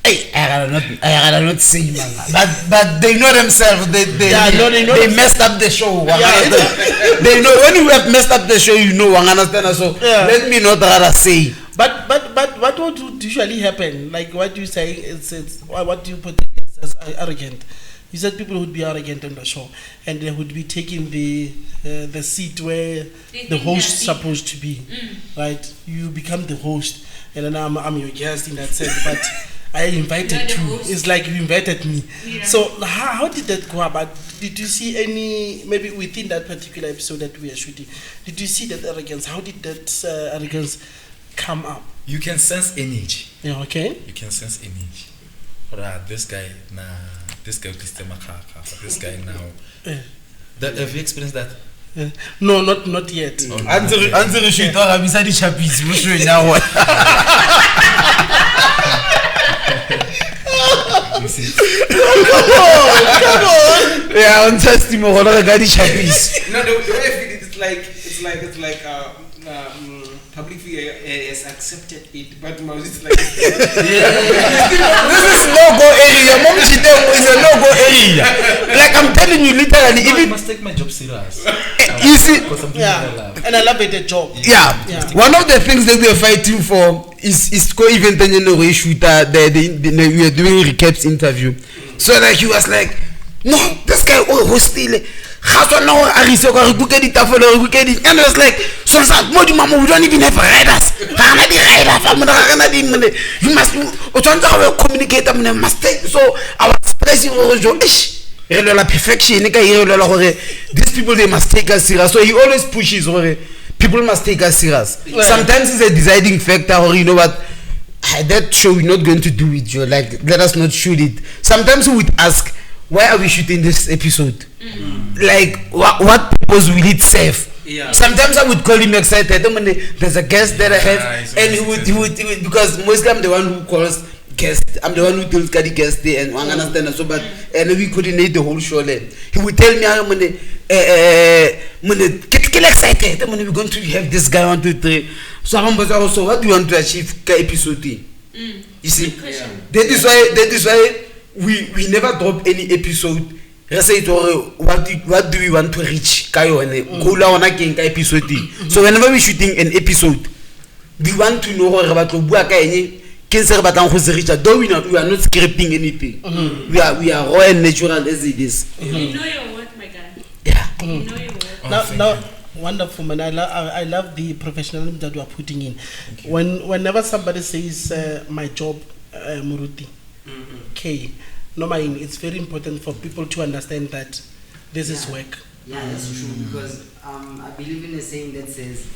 Hey, I gotta not say, man. But they know themselves. They messed up the show. They know when you have messed up the show, you know. Understand? So let me not rather say. But what would usually happen? Like what you say, it's what do you put as arrogant? You said people would be arrogant on the show, and they would be taking the seat where the host is supposed to be, right? You become the host, and then I'm your guest in that sense, but I invited you. It's like you invited me. Yeah. So how did that go about? Did you see any, maybe within that particular episode that we are shooting, did you see that arrogance? How did that arrogance come up? You can sense energy. Yeah, okay. You can sense energy. This guy, this guy, this guy now. Have you experienced that? No, not yet. Answer the shit. I'm inside the chappies. What's right now? Come on. Yeah, on testimony. What are the guy chappies? No, the way I feel it, it's like Public Figure has accepted it, but Mazzy is like this is no-go area. Mom is a no-go area. Like I'm telling you, literally, I must take my job serious. You see, and I love it, the job. Yeah. One of the things that we are fighting for is co-event and we shoot we are doing recaps interview. So like he was like, no, this guy hostile. And I was like, so mama, we don't even have riders. You must communicate. So I was pressing perfection. These people, they must take us serious. So he always pushes people must take us serious. Sometimes it's a deciding factor, or you know what, that show we're not going to do it. Like, let us not shoot it. Sometimes we would ask, why are we shooting this episode? Like, what purpose will it serve? Yeah. Sometimes I would call him excited. There's a guest that I have, and he would because mostly I'm the one who calls guest. I'm the one who tells the guest there, and one understand so. But and we coordinate the whole show. Then he would tell me, get excited. We're going to have this guy 1, 2, 3. So I'm also, what do you want to achieve? Episode. You see, that is why we never drop any episode. What do we want to reach? Episode. So whenever we're shooting an episode, we want to know though we are not scripting anything. We are raw and natural as it is. You know your work, my guy. Yeah. You know your work. Now, wonderful, man. I love the professionalism that you are putting in. Whenever somebody says my job, Muruti, okay. Normally, it's very important for people to understand that this is work. Yeah, that's true. Because I believe in a saying that says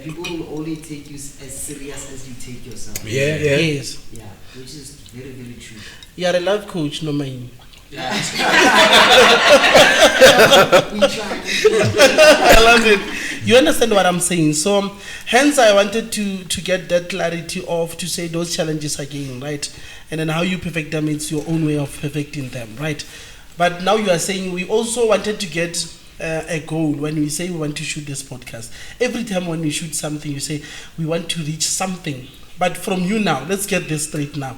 people will only take you as serious as you take yourself. Yeah. Yes. Yeah, which is very, very true. You are a life coach, normally. Yeah. I love it. You understand what I'm saying? So, hence, I wanted to get that clarity of to say those challenges again, right? And then how you perfect them, it's your own way of perfecting them, right? But now you are saying we also wanted to get a goal when we say we want to shoot this podcast. Every time when we shoot something, you say we want to reach something. But from you now, let's get this straight now.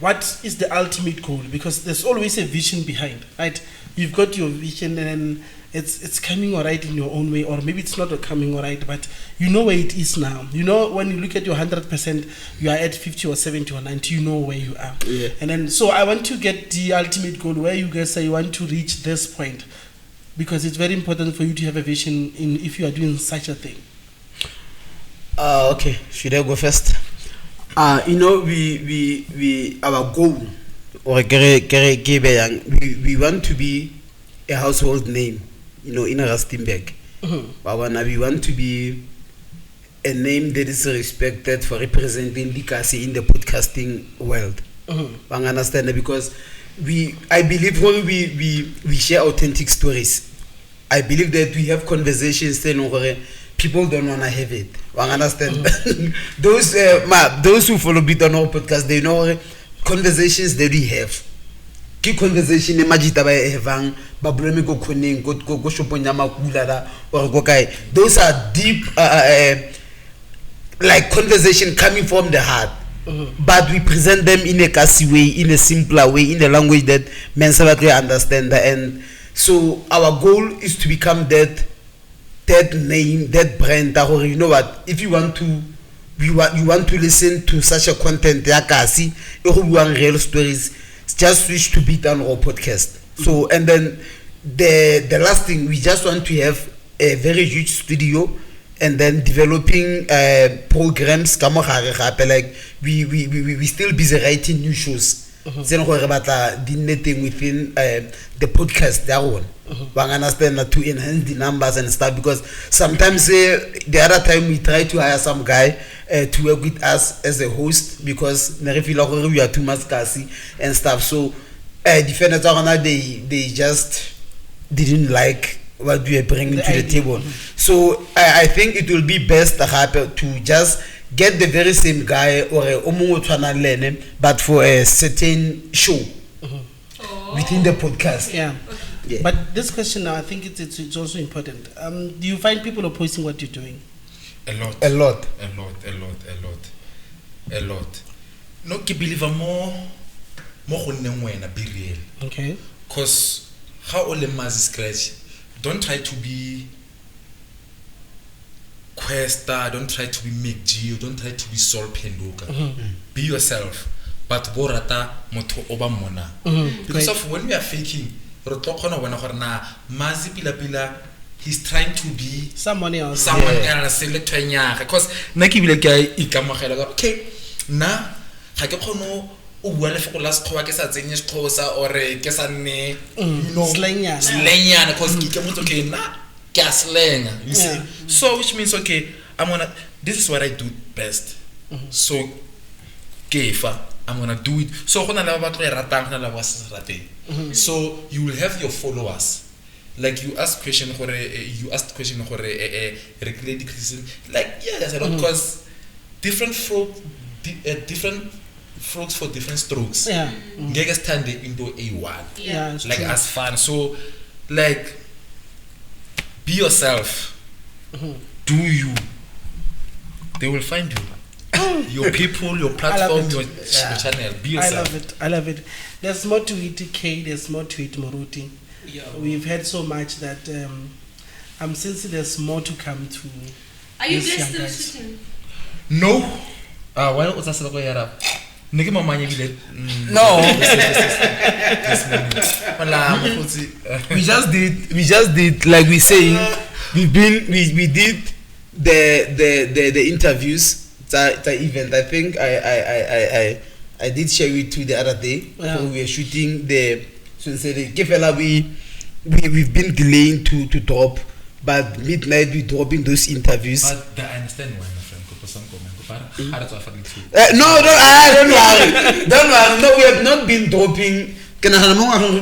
What is the ultimate goal? Because there's always a vision behind, right? You've got your vision and it's coming all right in your own way, or maybe it's not coming all right, but you know where it is now. You know, when you look at your 100%, you are at 50 or 70 or 90, you know where you are. Yeah. And then, so I want to get the ultimate goal where you guys say you want to reach this point, because it's very important for you to have a vision in if you are doing such a thing. Okay, should I go first? You know, we our goal, or we want to be a household name, you know, in Rustenburg. We want to be a name that is respected for representing Likasi in the podcasting world. Understand that? Because I believe when we share authentic stories, I believe that we have conversations then people don't want to have it. Understand? Those who follow Btwon Raw Podcast, they know conversations that we have. ke conversation e majita ba evang ba blame go khoneng go shopong ya makula la or go kae. Those are deep like conversation coming from the heart. But we present them in a classy way, in a simpler way, in a language that men can understand. And so our goal is to become that name, that brand. That, you know what? If you want to, you want to listen to such a content, kasi, you want real stories, just switch to Btwon Raw Podcast. So, and then the last thing, we just want to have a very huge studio. And then developing programs, like we still busy writing new shows. Within the podcast that one. Understand to enhance the numbers and stuff, because sometimes the other time we try to hire some guy to work with us as a host because we are too much classy and stuff. So defenders they just didn't like what we are bringing to the table. So I think it will be best to just get the very same guy or but for a certain show within the podcast. Yeah. But this question now, I think it's also important. Do you find people opposing what you're doing? A lot. No, I believe more be real. Okay. Because how all the Mazzy scratch, don't try to be Questa, don't try to be McG, don't try to be Sol Penduka. Be yourself. But borata moto obamona. Because of when we are faking, Mazzy Pila, he's trying to be someone else. Because Naki will guy okay, na o bua le foko la sekgowa ke sa tsenye sekgosa or ke sa nne slangana because ke motho ke na ke a slang, you see. So which means okay, this is what I do best. So kefa I'm gonna do it. So gona la ba tlo e ratang na la ba se rateng. So you will have your followers. Like you ask question gore regulate criticism, like yes, because different frogs for different strokes. Yeah. Niggas stand into A1. Yeah. Like true. as fun. So like be yourself. Do you. They will find you. Your people, your platform, your channel. Be yourself. I love it. There's more to it, K. There's more to it, Moruti. Yeah. We've had so much that I'm sensing there's more to come to. Are you these guys young still guys. shooting? No. Why was that go yara? Nigga mama nyile. No. we just did like we saying we did the interviews the event. I think I did share it to the other day. Yeah. So we were shooting the we've been delaying to drop, but midnight we dropping those interviews. But I understand why, my friend. No, don't worry. No, we have not been dropping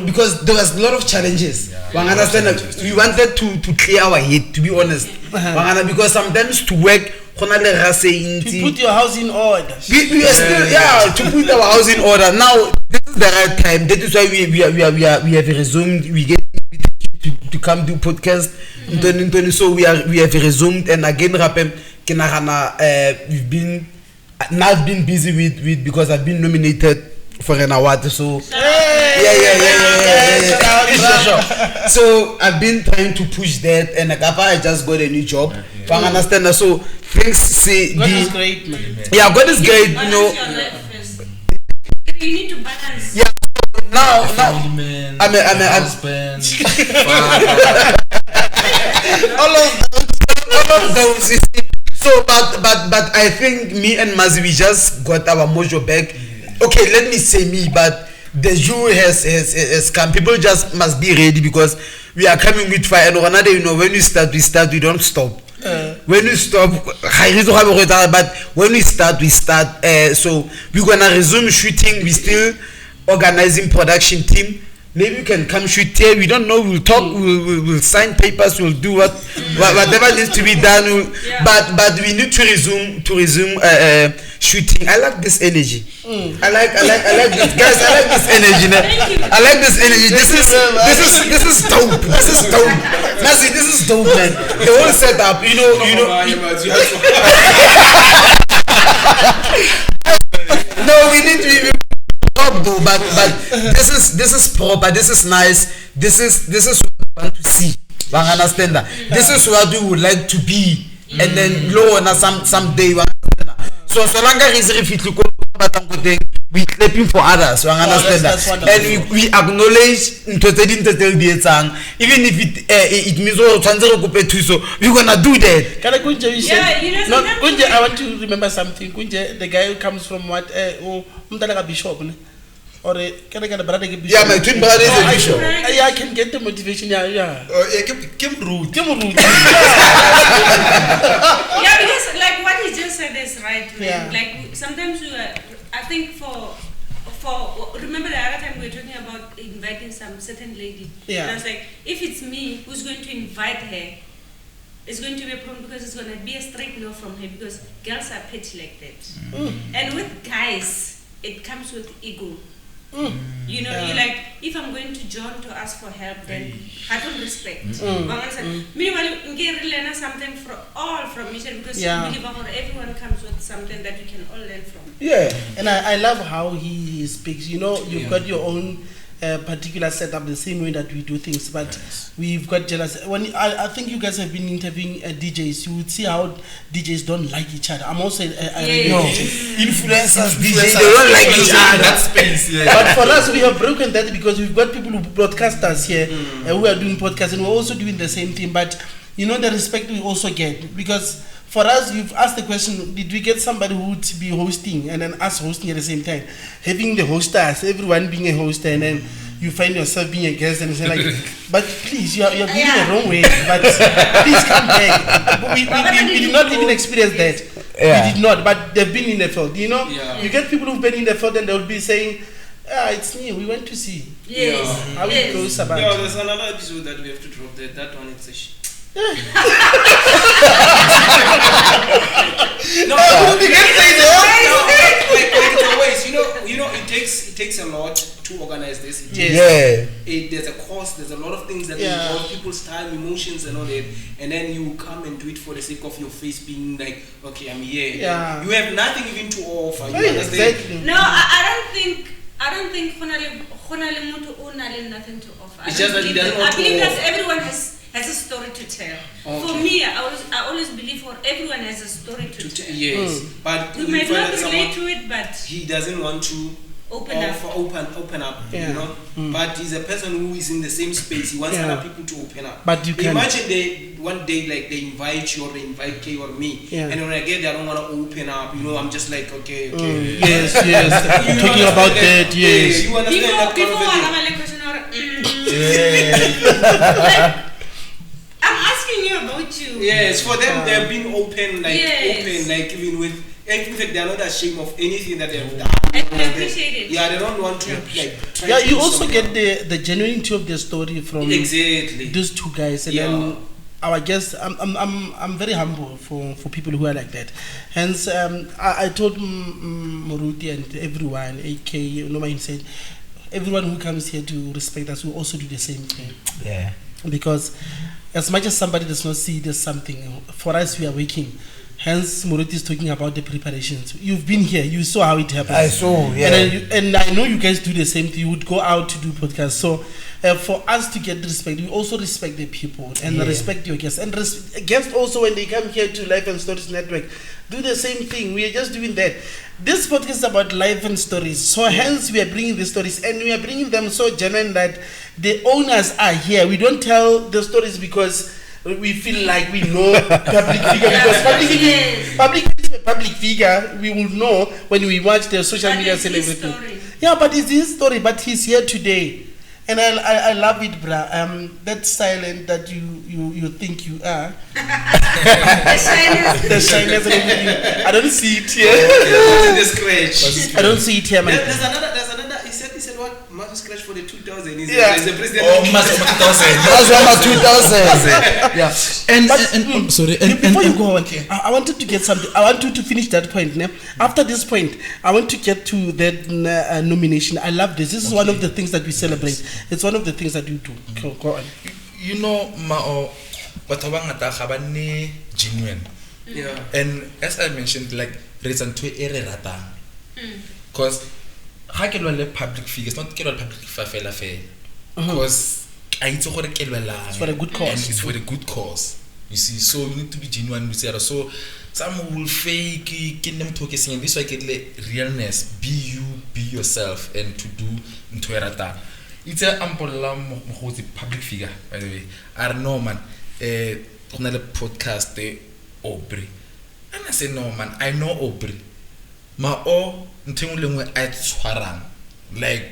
because there was a lot of challenges. Understand? We wanted to clear our head, to be honest. Because sometimes to work, to put your house in order. We are still to put our house in order. Now this is the right time. That is why we have resumed. We get to come do podcast in 2020. So we have resumed, and again I've been busy with because I've been nominated for an award. So yeah. So I've been trying to push that, and I just got a new job. Understand? So things God is great, man. Yeah, God is great. You know. You need to balance. Yeah. Now I'm husband. all of those. So, but I think me and Mazzy, we just got our mojo back. Okay, let me say me, but the Jew has come. People just must be ready because we are coming with fire. And another, when we start, we don't stop. When we stop, but when we start, we start. So we're gonna resume shooting. We still organizing production team. maybe you can come shoot here. We don't know. We'll talk. We'll sign papers. We'll do whatever needs to be done. But we need to resume shooting. I like this energy. I like this, guys. I like this energy. I like this energy. This is dope. This is dope. Mazzy, this is dope, man. The whole setup. You know. No, we need to. But this is proper. This is nice. This is what we want to see. You understand that? This is what we would like to be, and then low on someday. So long as we clapping for others. You understand that? And we acknowledge even if it means so we're gonna do that. I want to remember something. Kunje, the guy who comes from what? Bishop. Or can I get a brother? Yeah, my twin brother is a bishop. I can get the motivation. Yeah. Kim Root. Yeah, because like what he just said is right. Yeah. Like sometimes I think for remember the other time we were talking about inviting some certain lady. Yeah. And I was like, if it's me who's going to invite her, it's going to be a problem because it's going to be a straight no from her because girls are petty like that. And with guys, it comes with ego. You know, you're like, if I'm going to John to ask for help, then I don't respect. Meanwhile, you can learn something from each other because you believe everyone comes with something that you can all learn from. Yeah, and I love how he speaks. You know, you've got your own particular setup, the same way that we do things, but we've got jealous. When I think you guys have been interviewing DJs, you would see how DJs don't like each other. I'm also influencers, DJs, they don't like each other. That space, But for us, we have broken that because we've got people who broadcasters here who are doing podcasts, and we're also doing the same thing. But you know the respect we also get because. For us, you've asked the question, did we get somebody who would be hosting and then us hosting at the same time? Having the hosters, everyone being a host, and then you find yourself being a guest and you say like, but please, you're going the wrong way, but please come back. We did not even experience that. We did not, but they've been in the field, you know? You get people who've been in the field and they'll be saying, it's me, we went to see. Yes. How it goes about. Yeah, there's another episode that we have to drop there. That one, it's a no, you know, it takes a lot to organize this. There's a cost. There's a lot of things that involve people's time, emotions, and all that. And then you come and do it for the sake of your face being like, okay, I'm here. You have nothing even to offer. You understand? No, I don't think nothing to offer. It's just that he doesn't want to. I believe that everyone has a story to tell. Okay. For me, I always believe everyone has a story to tell. Yes, but we might not relate to it, but he doesn't want to open up. You know, but he's a person who is in the same space. He wants other people to open up. But you can imagine one day like they invite you or they invite Kay or me, and when I get there, I don't want to open up. You know, I'm just like okay. Yes. Talking about that. Yes. You understand that conversation? I'm asking you about you. Yes, for them they've been open, even with. In fact, they are not ashamed of anything that they have done. I appreciate it. Yeah, they don't want to try to you also get the genuinity of the story from those two guys, and then our guests. I'm very humble for people who are like that. Hence, I told Moruti and everyone, AK, Noma said, everyone who comes here to respect us will also do the same thing. Yeah. Because as much as somebody does not see there's something, for us we are working. Hence, Moruti is talking about the preparations. You've been here, you saw how it happens. I saw, And I know you guys do the same thing. You would go out to do podcasts. So, for us to get respect, we also respect the people and respect your guests. And guests also, when they come here to Life and Stories Network, do the same thing. We are just doing that. This podcast is about life and stories. So, hence, we are bringing the stories. And we are bringing them so genuine that the owners are here. We don't tell the stories because we feel like we know public figure, because public figure, we will know when we watch the social media and everything. Yeah, but it's his story, but he's here today. And I love it, bruh. That silent that you think you are. The shyness and everything. I don't see it here. The scratch. I don't see it here, man. There's another. He said what? Mark scratch for the 2000 2000 is Yeah. the president. Oh, Mazzy 2000. Yeah. And sorry. And Before you go on, I wanted to get something. I want you to finish that point. Ne? After this point, I want to get to that nomination. I love this. This is one of the things that we celebrate. It's one of the things that you do. Go on. You know, batho ba ngata ga ba nne genuine. Yeah. And as I mentioned, like reason to e re ratang. Because ha ke lwa le public figures, not ke lwa le public figure fe. Because I itse gore ke lwelang. It's for a good cause. And it's for a good cause. You see, so you need to be genuine with it. So some will fake ke nne motho ke seng. This why ke le realness. Be you, be yourself, and to do ntho e ratang. It's a ampola mo public figure, by the way. I don't know, man. On a podcast Aubrey. And I say no, man. I know Aubrey. Ma o nteng lengwe a tshwarang. Like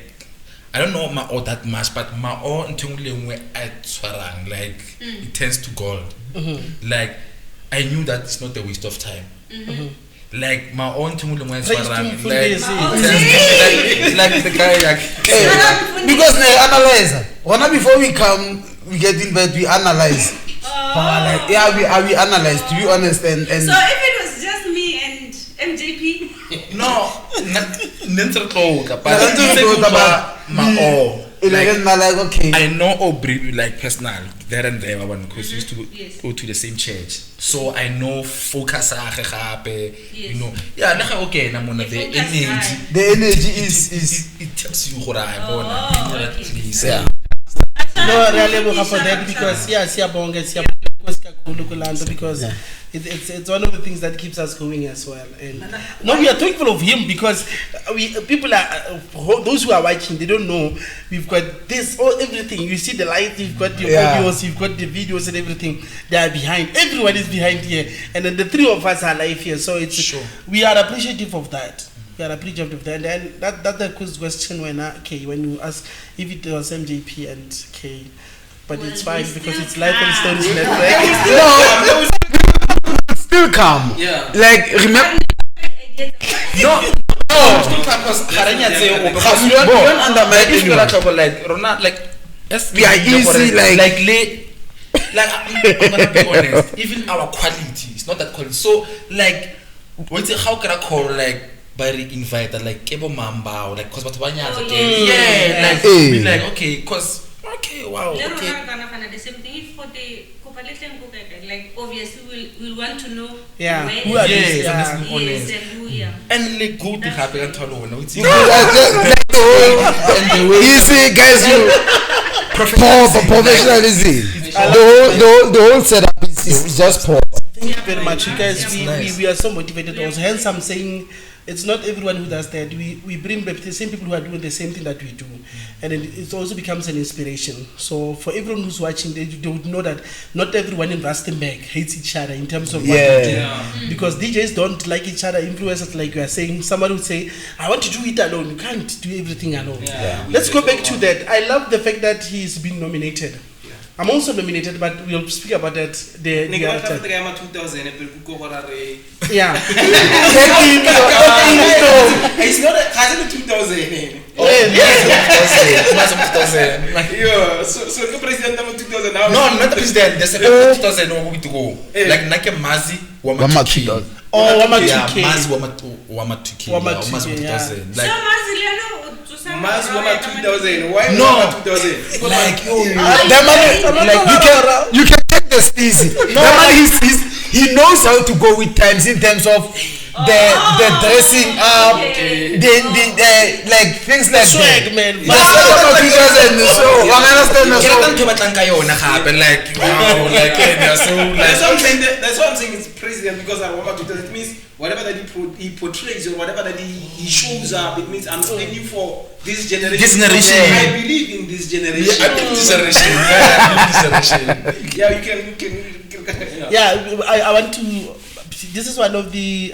I don't know ma o that much, but ma o nteng lengwe a tshwarang. Like it turns to gold. Like I knew that it's not a waste of time. Like my own nteng lengwe a tshwarang. Like the guy like Because they analyze. One before we come, we get in bed, we analyze. Like, we analyze, to be honest. And So if it was just me and MJP, no, like, okay. I know Aubrey like personal there and there because we used to Yes. go to the same church. So I know focus Yes. you know. Yeah, okay, the energy. The energy is It tells you what I Oh, want. okay. yeah. No, really for that because because it's one of the things that keeps us going as well. And no, we are thankful of him because people are those who are watching, they don't know we've got this everything. You see the lights, you've got your audios, you've got the videos and everything. They are behind. Everyone is behind here, and then the three of us are live here. So it's we are appreciative of that. We are appreciative of that. And that's the question when you ask if it was MJP and K. But well, it's fine we because still it's life and calm. stories network. No, still calm. Yeah. Like, remember. No, because You don't undermine anyone. like Ronald, like We are easy, like I'm gonna be honest. Even our quality is not that quality. So like, how can I call like by invite like Kebo Mamba like cause Oh, yeah, like Hey. be like okay, wow, Then okay. we're gonna find the same thing. If for the like obviously we'll want to know Yeah. where Who are Yes, these? and Yeah. that's the honest. yes, and who, yeah. And like go to happy and tell one. You see, guys, professionalism. The whole setup is just poor. Thank you very much. You guys, It's nice. we are so motivated also. Hence I'm saying it's not everyone who does that. We bring back the same people who are doing the same thing that we do. And then it also becomes an inspiration. So for everyone who's watching, they would know that not everyone in Rustenburg hates each other in terms of what they do. Yeah. Because DJs don't like each other, influencers like you are saying. Somebody would say, I want to do it alone. You can't do everything alone. Yeah. Let's go back to that. I love the fact that he's been nominated. I'm also nominated, but we'll speak about that the Nigga, other what time. happened to the guy 2000? People go for a Yeah. It's not a 2000. Yeah, so the president number 2000 now. No, not the president. There's a 2000 no way to go. Like Nake Mazzy Wamatuki. Oh, Wama Yeah, 2K. Mazzy Wamatuki. Wama Mazzy 2K, yeah. 2000. So Like Mas Wama 2000. Why No. Wama 2000? like That man, like you can take the easy. That man, he knows how to go with times in terms of the dressing up, the like things like Swag, that. man. That's what 2000. So I understand. Ke So rata ntho e batlang ka yona gape like wow like yeah, so That's what I'm like saying. That's what I'm saying. It's president because I Wama 2000. It means whatever that he portrays or whatever that he shows up. It means I'm standing for this generation. This generation. I believe in this generation. I think this generation. Yeah, you can. Yeah, I want to. This is one of the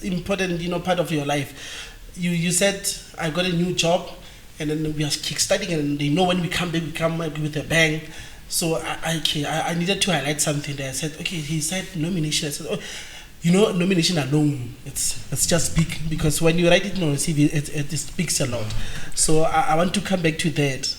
important, part of your life. You said I got a new job, and then we are kickstarting, and they know when we come back with a bang. So I needed to highlight something there. I said, okay, he said nomination. I said, oh, nomination alone, it's just big because when you write it on a CV, it speaks a lot. So I want to come back to that.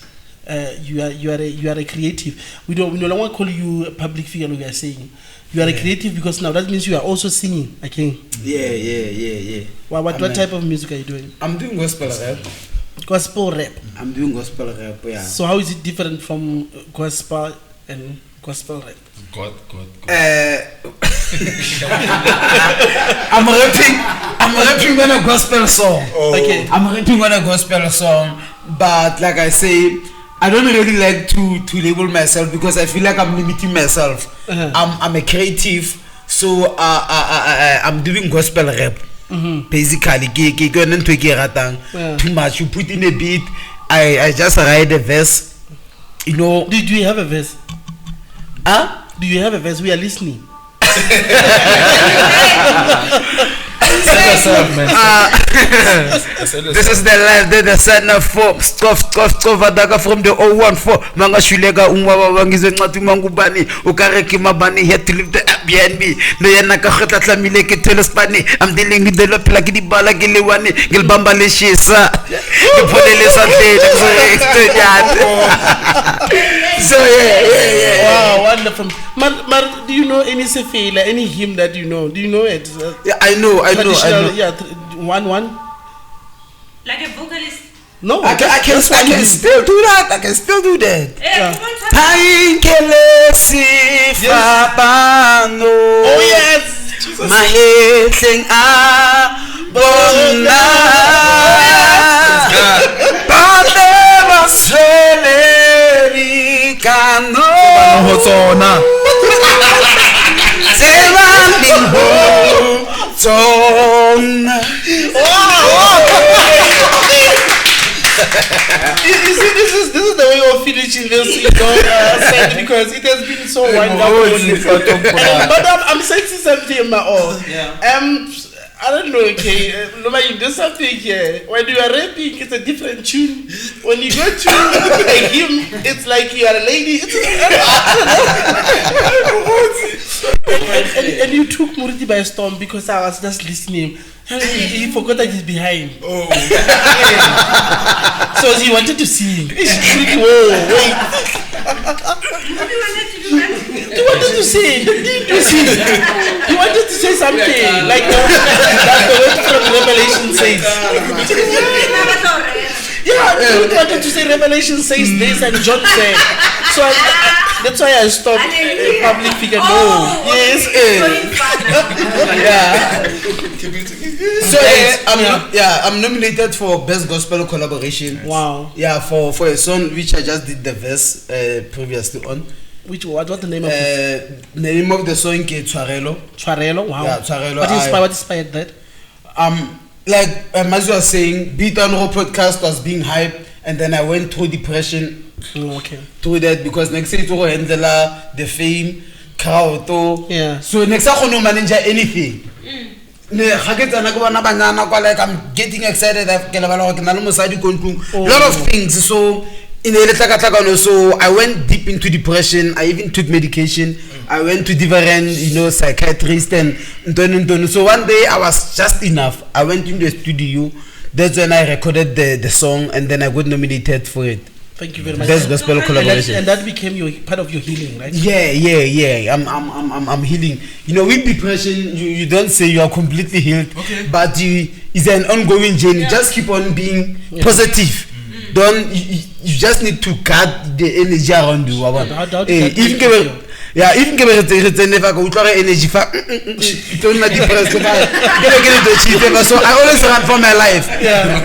you are a creative. We no longer call you a public figure. We are saying you are a creative because now that means you are also singing. Okay. Yeah. What type of music are you doing? I'm doing gospel rap. Gospel rap. I'm doing gospel rap. Yeah. So how is it different from gospel and gospel rap? God. I'm rapping on a gospel song. Okay. I'm rapping on a gospel song, but like I say, I don't really like to label myself because I feel like I'm limiting myself. I'm a creative, so I'm doing gospel rap. Basically, too much. You put in a beat, I just write a verse. You know. Do you have a verse? Huh? Do you have a verse? We are listening. This is the life that the son of four stuff from the 014 manga shulega umwa bangize ncatu mangubani ukareki mabani here to live the BNB no yana ka khotla tlamile ke telespani I'm dealing with the lapla ke di bala ke lewani ke bamba le shisa ke pholele sa tete so yeah. Wow, wonderful. Mar, do you know any sefela, any hymn that you know? Do you know it? Yeah, I know. Yeah, one. Like a vocalist. No, I can still do that. I can still do that. Yeah. Oh yes. My head sing bona. You see, this is the way we're finishing this, sad because it has been so wonderful. But I'm sensing something in my own. Yeah. I don't know, okay. There's something here. When you are rapping, it's a different tune. When you go to a hymn, it's like you are a lady. And you took Muriti by storm because I was just listening. He forgot that he's behind. Oh. So he wanted to sing. Whoa, wait. He wanted to sing. He wanted to say something. Like that's the word from Revelation says. Yeah, he wanted to say Revelation says this and John said. So that's why I stopped public figure. No. Yes. Yeah. I'm nominated for Best Gospel Collaboration. Wow. Yeah, for a song which I just did the verse previously on. What's the name of it? The name of the song is Tshwarelo. Tshwarelo, wow. Yeah, Tshwarelo. What inspired that? Like Mazzy was saying, Btwon Raw Podcast was being hyped, and then I went through depression through that, because next thing to handle the fame, crowd, so next I can't manage anything. Like I'm getting excited. A lot of things. So so I went deep into depression. I even took medication. I went to different, psychiatrists and so one day I was just enough. I went into the studio. That's when I recorded the song, and then I got nominated for it. Thank you very much. Best Gospel Collaboration. And that became part of your healing, right? Yeah. I'm healing. With depression, you don't say you are completely healed, but it's an ongoing journey. Just keep on being positive. You just need to cut the energy around you. Even never go energy. So I always run for my life.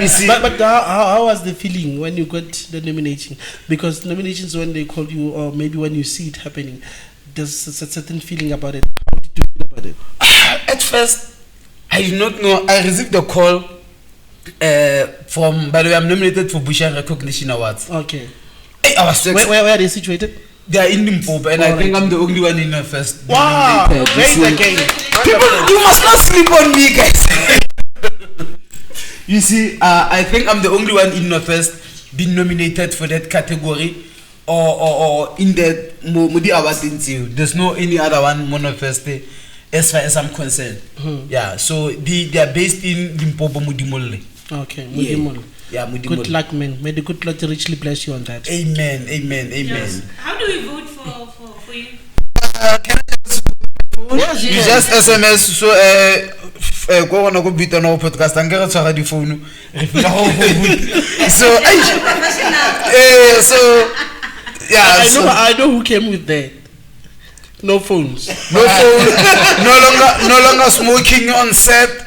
You see? But how was the feeling when you got the nomination? Because nominations, when they call you, or maybe when you see it happening, there's a certain feeling about it. How did you feel about it? At first, I did not know. I received a call from, by the way, I'm nominated for Bushan Recognition Awards. Okay. I was so excited. Where are they situated? They are in Limpopo, and I think I'm the only one in the first. Wow! Great again. People, you must not sleep on me, guys. You see, I think I'm the only one in the first being nominated for that category, or in that Mudi Award interview. There's no any other one Monofest as far as I'm concerned. Yeah, so they are based in Limpopo, Mudimole. Okay, Mudimole. Yeah, good luck, man. May the good Lord richly bless you on that. Amen. Yes. How do we vote for you? Can I just you just SMS so go on go Btwon Raw Podcast and get tshwara di phone so so yeah, I know who came with that. No phones. No longer smoking on set.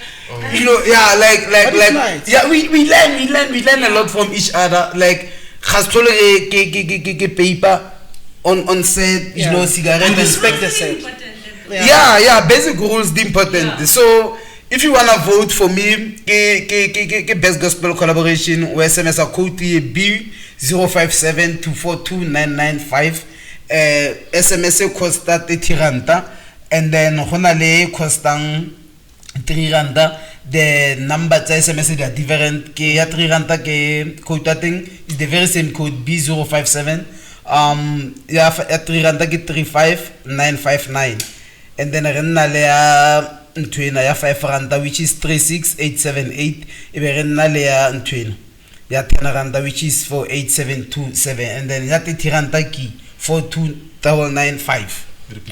You know, yeah, like nice. yeah, we learn a lot from each other. Like paper on set, you know, cigarette and respect the set. Yeah, basic rules the important. Yeah. So if you wanna vote for me, best gospel collaboration, where SMS a code B0572429995. SMS costa 30 ranta, and then honale costang 3 ranta. The number SMS are different. Ke 3 ranta ke code thing is the very same code B057. Yeah, 3 ranta ke 35959, and then renale ntwena ya 5 ranta which is 36878. Ebe renale ya ntwena ya 10 ranta which is 48727, and then ya 30 ranta ki 42995.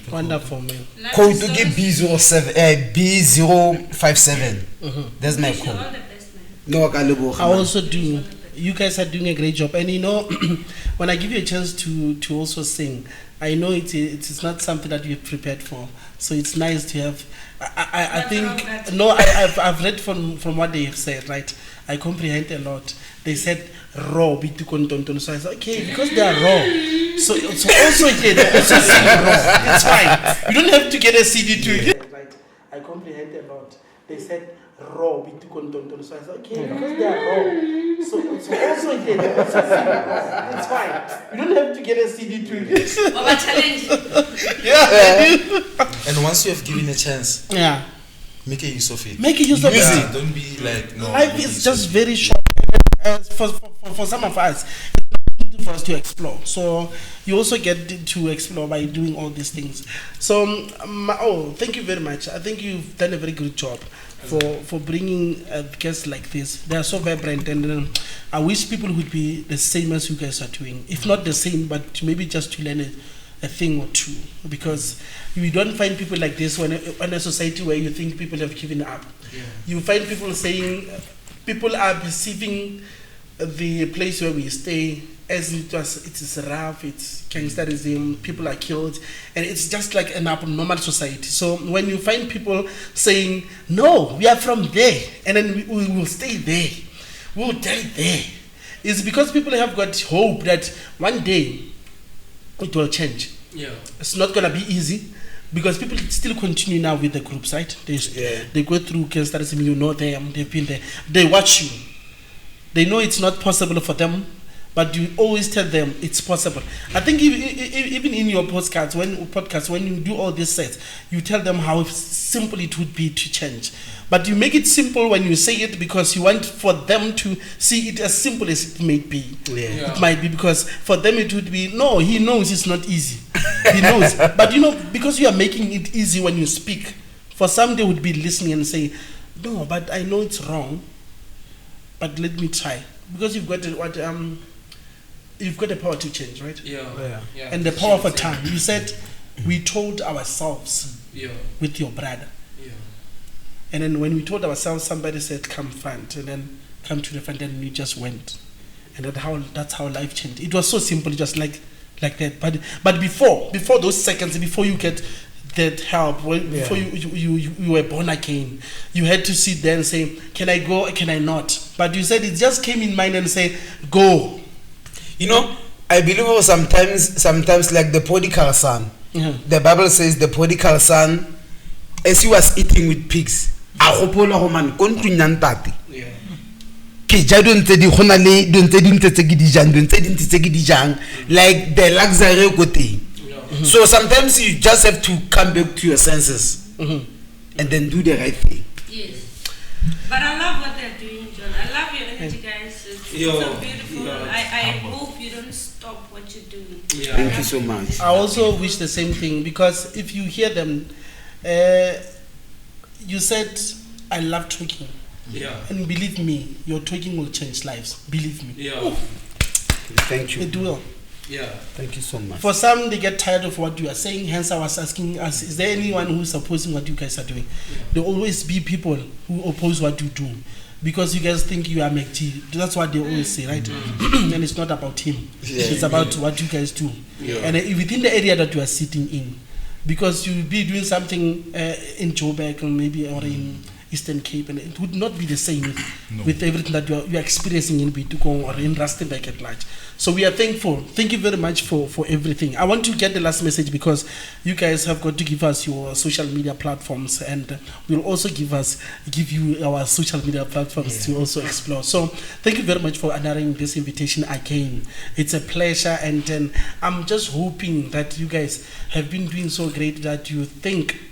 Wonderful, man. Code to get B057. That's my code. No, I also do. You guys are doing a great job, and you know, when I give you a chance to also sing, I know it's not something that you've prepared for. So it's nice to have. I think no, I've read from what they have said, right? I comprehend a lot. They said raw Btwon. So I said okay, because they are raw. So also here they also sing raw. It's fine. You don't have to get a CD to it. Right? I comprehend a lot. They said raw Btwon. So I said okay, because they are raw. So also here they also sing raw. It's fine. You don't have to get a CD to it. Challenge. And once you have given a chance, make a use of it. Make a use of it. Don't be like no. Life is just very short. For some of us, it's for us to explore. So you also get to explore by doing all these things. So thank you very much. I think you've done a very good job for bringing guests like this. They are so vibrant, and I wish people would be the same as you guys are doing. If not the same, but maybe just to learn a thing or two, because you don't find people like this in a society where you think people have given up. You find people saying people are perceiving the place where we stay as it is rough, it's gangsterism, people are killed, and it's just like an abnormal society. So when you find people saying, no, we are from there, and then we will stay there, we'll die there, it's because people have got hope that one day it will change. It's not going to be easy, because people still continue now with the groups, right? They go through gangsterism, you know them, they've been there, they watch you. They know it's not possible for them, but you always tell them it's possible. I think even in your podcast, when you do all these sets, you tell them how simple it would be to change. But you make it simple when you say it, because you want for them to see it as simple as it may be. It might be because for them it would be, no, he knows it's not easy. He knows. But you know, because you are making it easy when you speak, for some they would be listening and say, no, but I know it's wrong, but let me try. Because you've got you've got the power to change, right? And the power of a tongue. You said we told ourselves with your brother. And then when we told ourselves, somebody said come front, and then come to the front, and we just went. And that's how life changed. It was so simple, just like that. But before those seconds, before you get that help, before you were born again, you had to sit there and say, can I go or can I not? But you said it just came in mind and say, go. You know, I believe sometimes like the prodigal son. The Bible says the prodigal son, as he was eating with pigs, like the luxury gote. So sometimes you just have to come back to your senses and then do the right thing. Yes. But I love what they're doing, John. I love your energy, guys. It's so beautiful. I hope you don't stop what you're doing. Thank you so much. I also wish the same thing, because if you hear them, you said, I love talking. Yeah. And believe me, your talking will change lives. Believe me. Yeah. Thank you. It will. Yeah. Thank you so much. For some, they get tired of what you are saying. Hence, I was asking us, is there anyone who's opposing what you guys are doing? There will always be people who oppose what you do. Because you guys think you are McG. That's what they always say, right? And it's not about him. It's about what you guys do. And within the area that you are sitting in. Because you'll be doing something in Joburg or maybe or in Eastern Cape, and it would not be the same with everything that you're experiencing in Btwon or in Rustenburg at large. So we are thankful. Thank you very much for everything. I want to get the last message because you guys have got to give us your social media platforms, and we'll also give you our social media platforms to also explore. So thank you very much for honoring this invitation again. It's a pleasure, and I'm just hoping that you guys have been doing so great that you think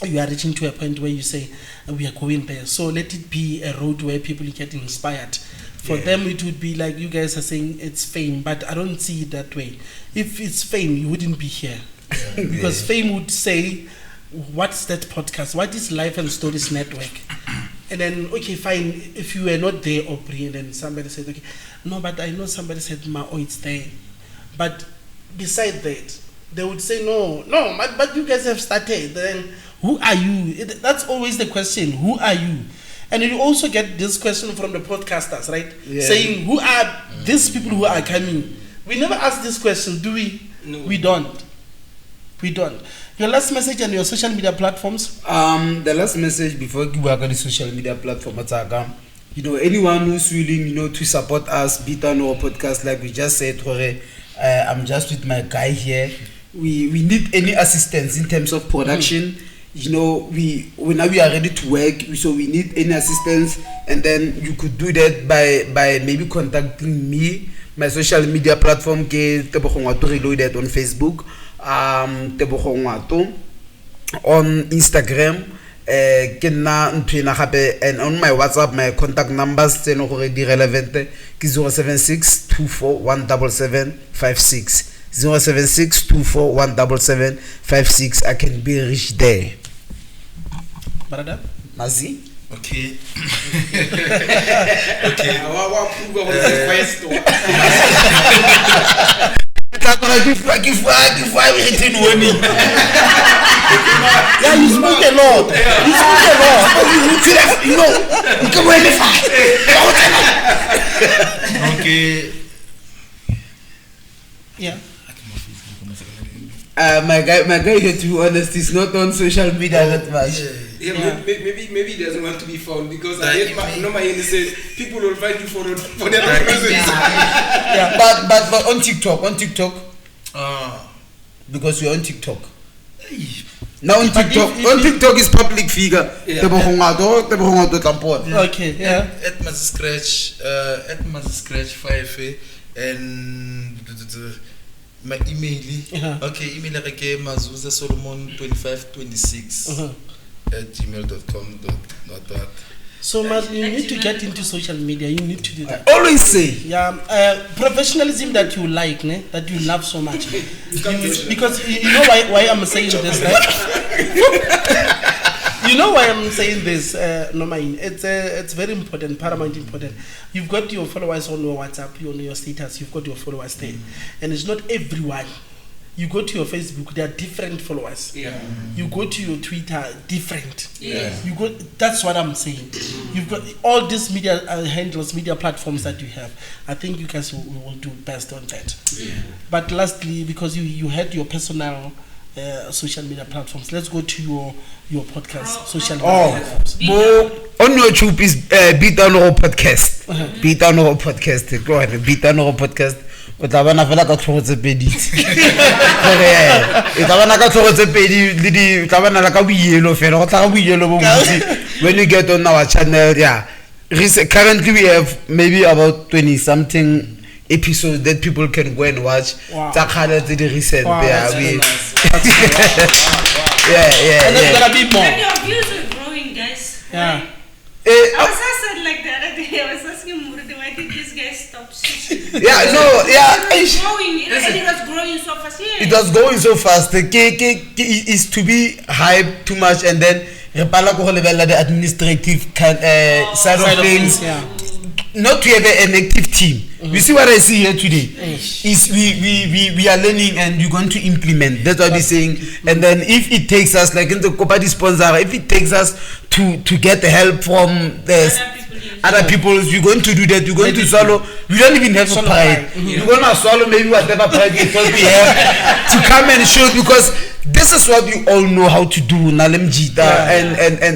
you are reaching to a point where you say we are going there. So let it be a road where people get inspired. For them it would be like you guys are saying it's fame, but I don't see it that way. If it's fame, you wouldn't be here. Because fame would say, what's that podcast? What is Life and Stories Network? And then, okay, fine, if you were not there, Aubrey, and then somebody said, okay, no, but I know somebody said, it's there. But beside that, they would say, no, but you guys have started. Then who are you? That's always the question. Who are you? And you also get this question from the podcasters, right? Yeah. Saying, who are these people who are coming? We never ask this question, do we? No. We don't. Your last message on your social media platforms? The last message before we work on the social media platform, anyone who's willing, to support us, Btwon Raw Podcast, like we just said, I'm just with my guy here. We need any assistance in terms of production. We now we are ready to work, so we need any assistance, and then you could do that by maybe contacting me. My social media platform ke Tebogongwato Reloaded on Facebook, Tebogongwato on Instagram, and on my WhatsApp, my contact numbers are already relevant. 076 24 17756. 076 24 17756. I can be reached there. Brother? Mazzy? Okay. Yeah, you speak a lot. Okay. Yeah. My guy here, to be honest, is not on social media that much. Maybe he doesn't want to be found because I heard my says people will find you for their reasons. Yeah, but on TikTok, because we're on TikTok. Now on TikTok is public figure. Okay, yeah. At Mazzy Scratch 5 and my email. Okay, email like Mazuza Solomon 2526 at gmail.com. So, you need to get into social media. You need to do that. I always say, professionalism that you like, that you love so much. Because you know why I'm saying this, right? You know why I'm saying this, Nomain? It's very important, paramount important. You've got your followers on your WhatsApp, on your status. You've got your followers there, and it's not everyone. You go to your Facebook, there are different followers. Yeah. You go to your Twitter, different. Yeah. That's what I'm saying. You've got all these media handles, media platforms that you have. I think you guys will do best on that. Yeah. But lastly, because you had your personal social media platforms, let's go to your podcast social media platforms. On YouTube is Btwon Raw Podcast. Btwon Raw Podcast. Go ahead, Btwon Raw Podcast. O tla bana fela ka tlhogo tse pedi. E tla bana ka tlhogo tse pedi le di tla bana la ka boyelo fela go tla ka boyelo bo botsi. When you get on our channel, currently we have maybe about 20 something episodes that people can go and watch. Tsa khale tse di recent. And there's gonna be more. And your views are growing, guys. Yeah. I was said like the other day, I was asking Murudi, why did this guy stop? It was growing, and it was growing so fast. Yeah. It was going so fast. The cake is to be hyped too much, and then the administrative side of things. Not to have an active team. You see what I see here today is we are learning and we're going to implement. That's what we're saying. And then if it takes us, like in the Copa sponsor, if it takes us to get the help from the other people, we're going to do that. We're going to swallow. We don't even have to pride. We're going to swallow maybe whatever pride we have to come and show, because this is what we all know how to do, Nalem Jita,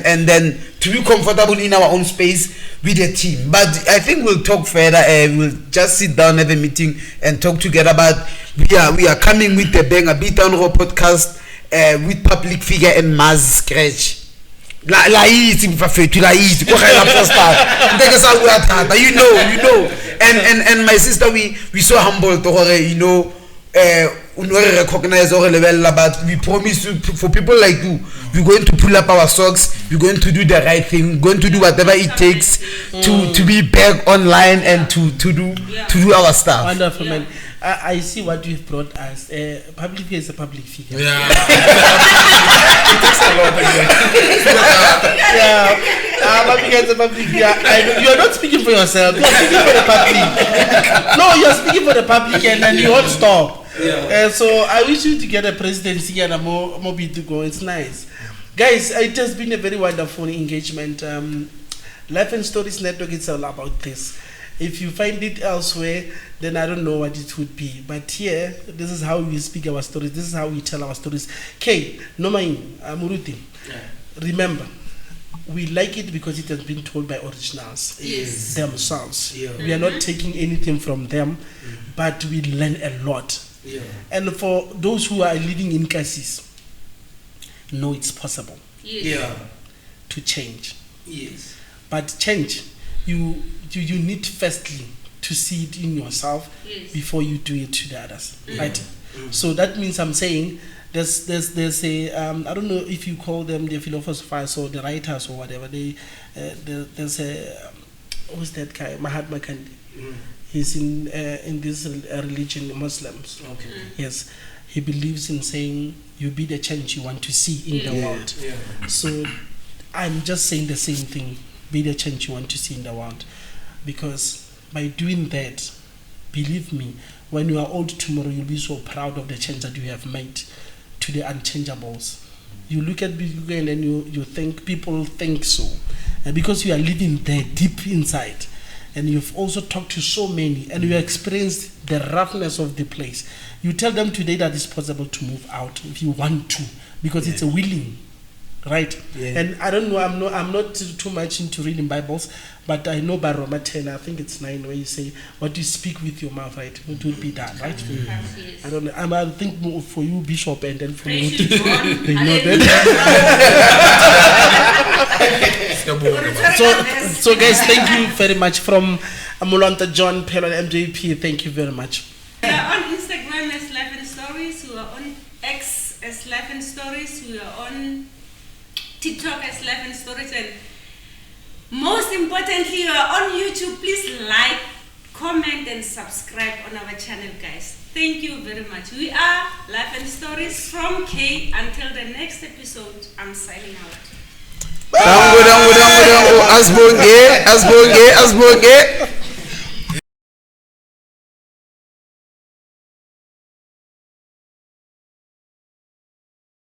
and then to be comfortable in our own space with the team. But I think we'll talk further. We'll just sit down, have a meeting, and talk together. But we are coming with the Bang, a Btwon Raw Podcast with Public Figure and Mazzy Scratch. You know. And my sister, we so humble to her, you know. Recognize our level, but we promise for people like you, we're going to pull up our socks, we're going to do the right thing, we're going to do whatever it takes to be back online and to do our stuff. Wonderful, man. I see what you've brought us. Public figure is a public figure. Yeah. It takes a lot again. Public figure is a public figure. You're not speaking for yourself. You're speaking for the public. No, you're speaking for the public, and then you won't stop. So I wish you to get a presidency and a more bit to go. It's nice, guys. It has been a very wonderful engagement. Life and Stories Network is all about this. If you find it elsewhere, then I don't know what it would be. But here, this is how we speak our stories. This is how we tell our stories. Okay, no mind, Muruti. Remember, we like it because it has been told by originals themselves. We are not taking anything from them, but we learn a lot. And for those who are living in Cassis, know it's possible to change. But change, you need firstly to see it in yourself before you do it to the others, right? So that means I'm saying there's a I don't know if you call them the philosophers or the writers or whatever. There's a who's that guy, Mahatma Gandhi. He's in this religion, Muslims. Yes, he believes in saying you be the change you want to see in the world. So I'm just saying the same thing. Be the change you want to see in the world, because by doing that, believe me, when you are old tomorrow, you'll be so proud of the change that you have made to the unchangeables. You look at people and then you think people think so, and because you are living there deep inside, and you've also talked to so many, and you experienced the roughness of the place, you tell them today that it's possible to move out if you want to, because it's a willing. Right, and I don't know. I'm not too much into reading Bibles, but I know by Romans 10, I think it's 9, where you say, "What you speak with your mouth, right, it will be done." Right. I don't know. I think more for you, Bishop, and then for you, they know that. So guys, thank you very much from Amulanta John Pelon MJP. Thank you very much. We are on Instagram as Life and Stories. We are on X as Life and Stories. We are on TikTok as Life and Stories, and most importantly, you are on YouTube. Please like, comment, and subscribe on our channel, guys. Thank you very much. We are Life and Stories from K. Until the next episode, I'm signing out. Asbonge.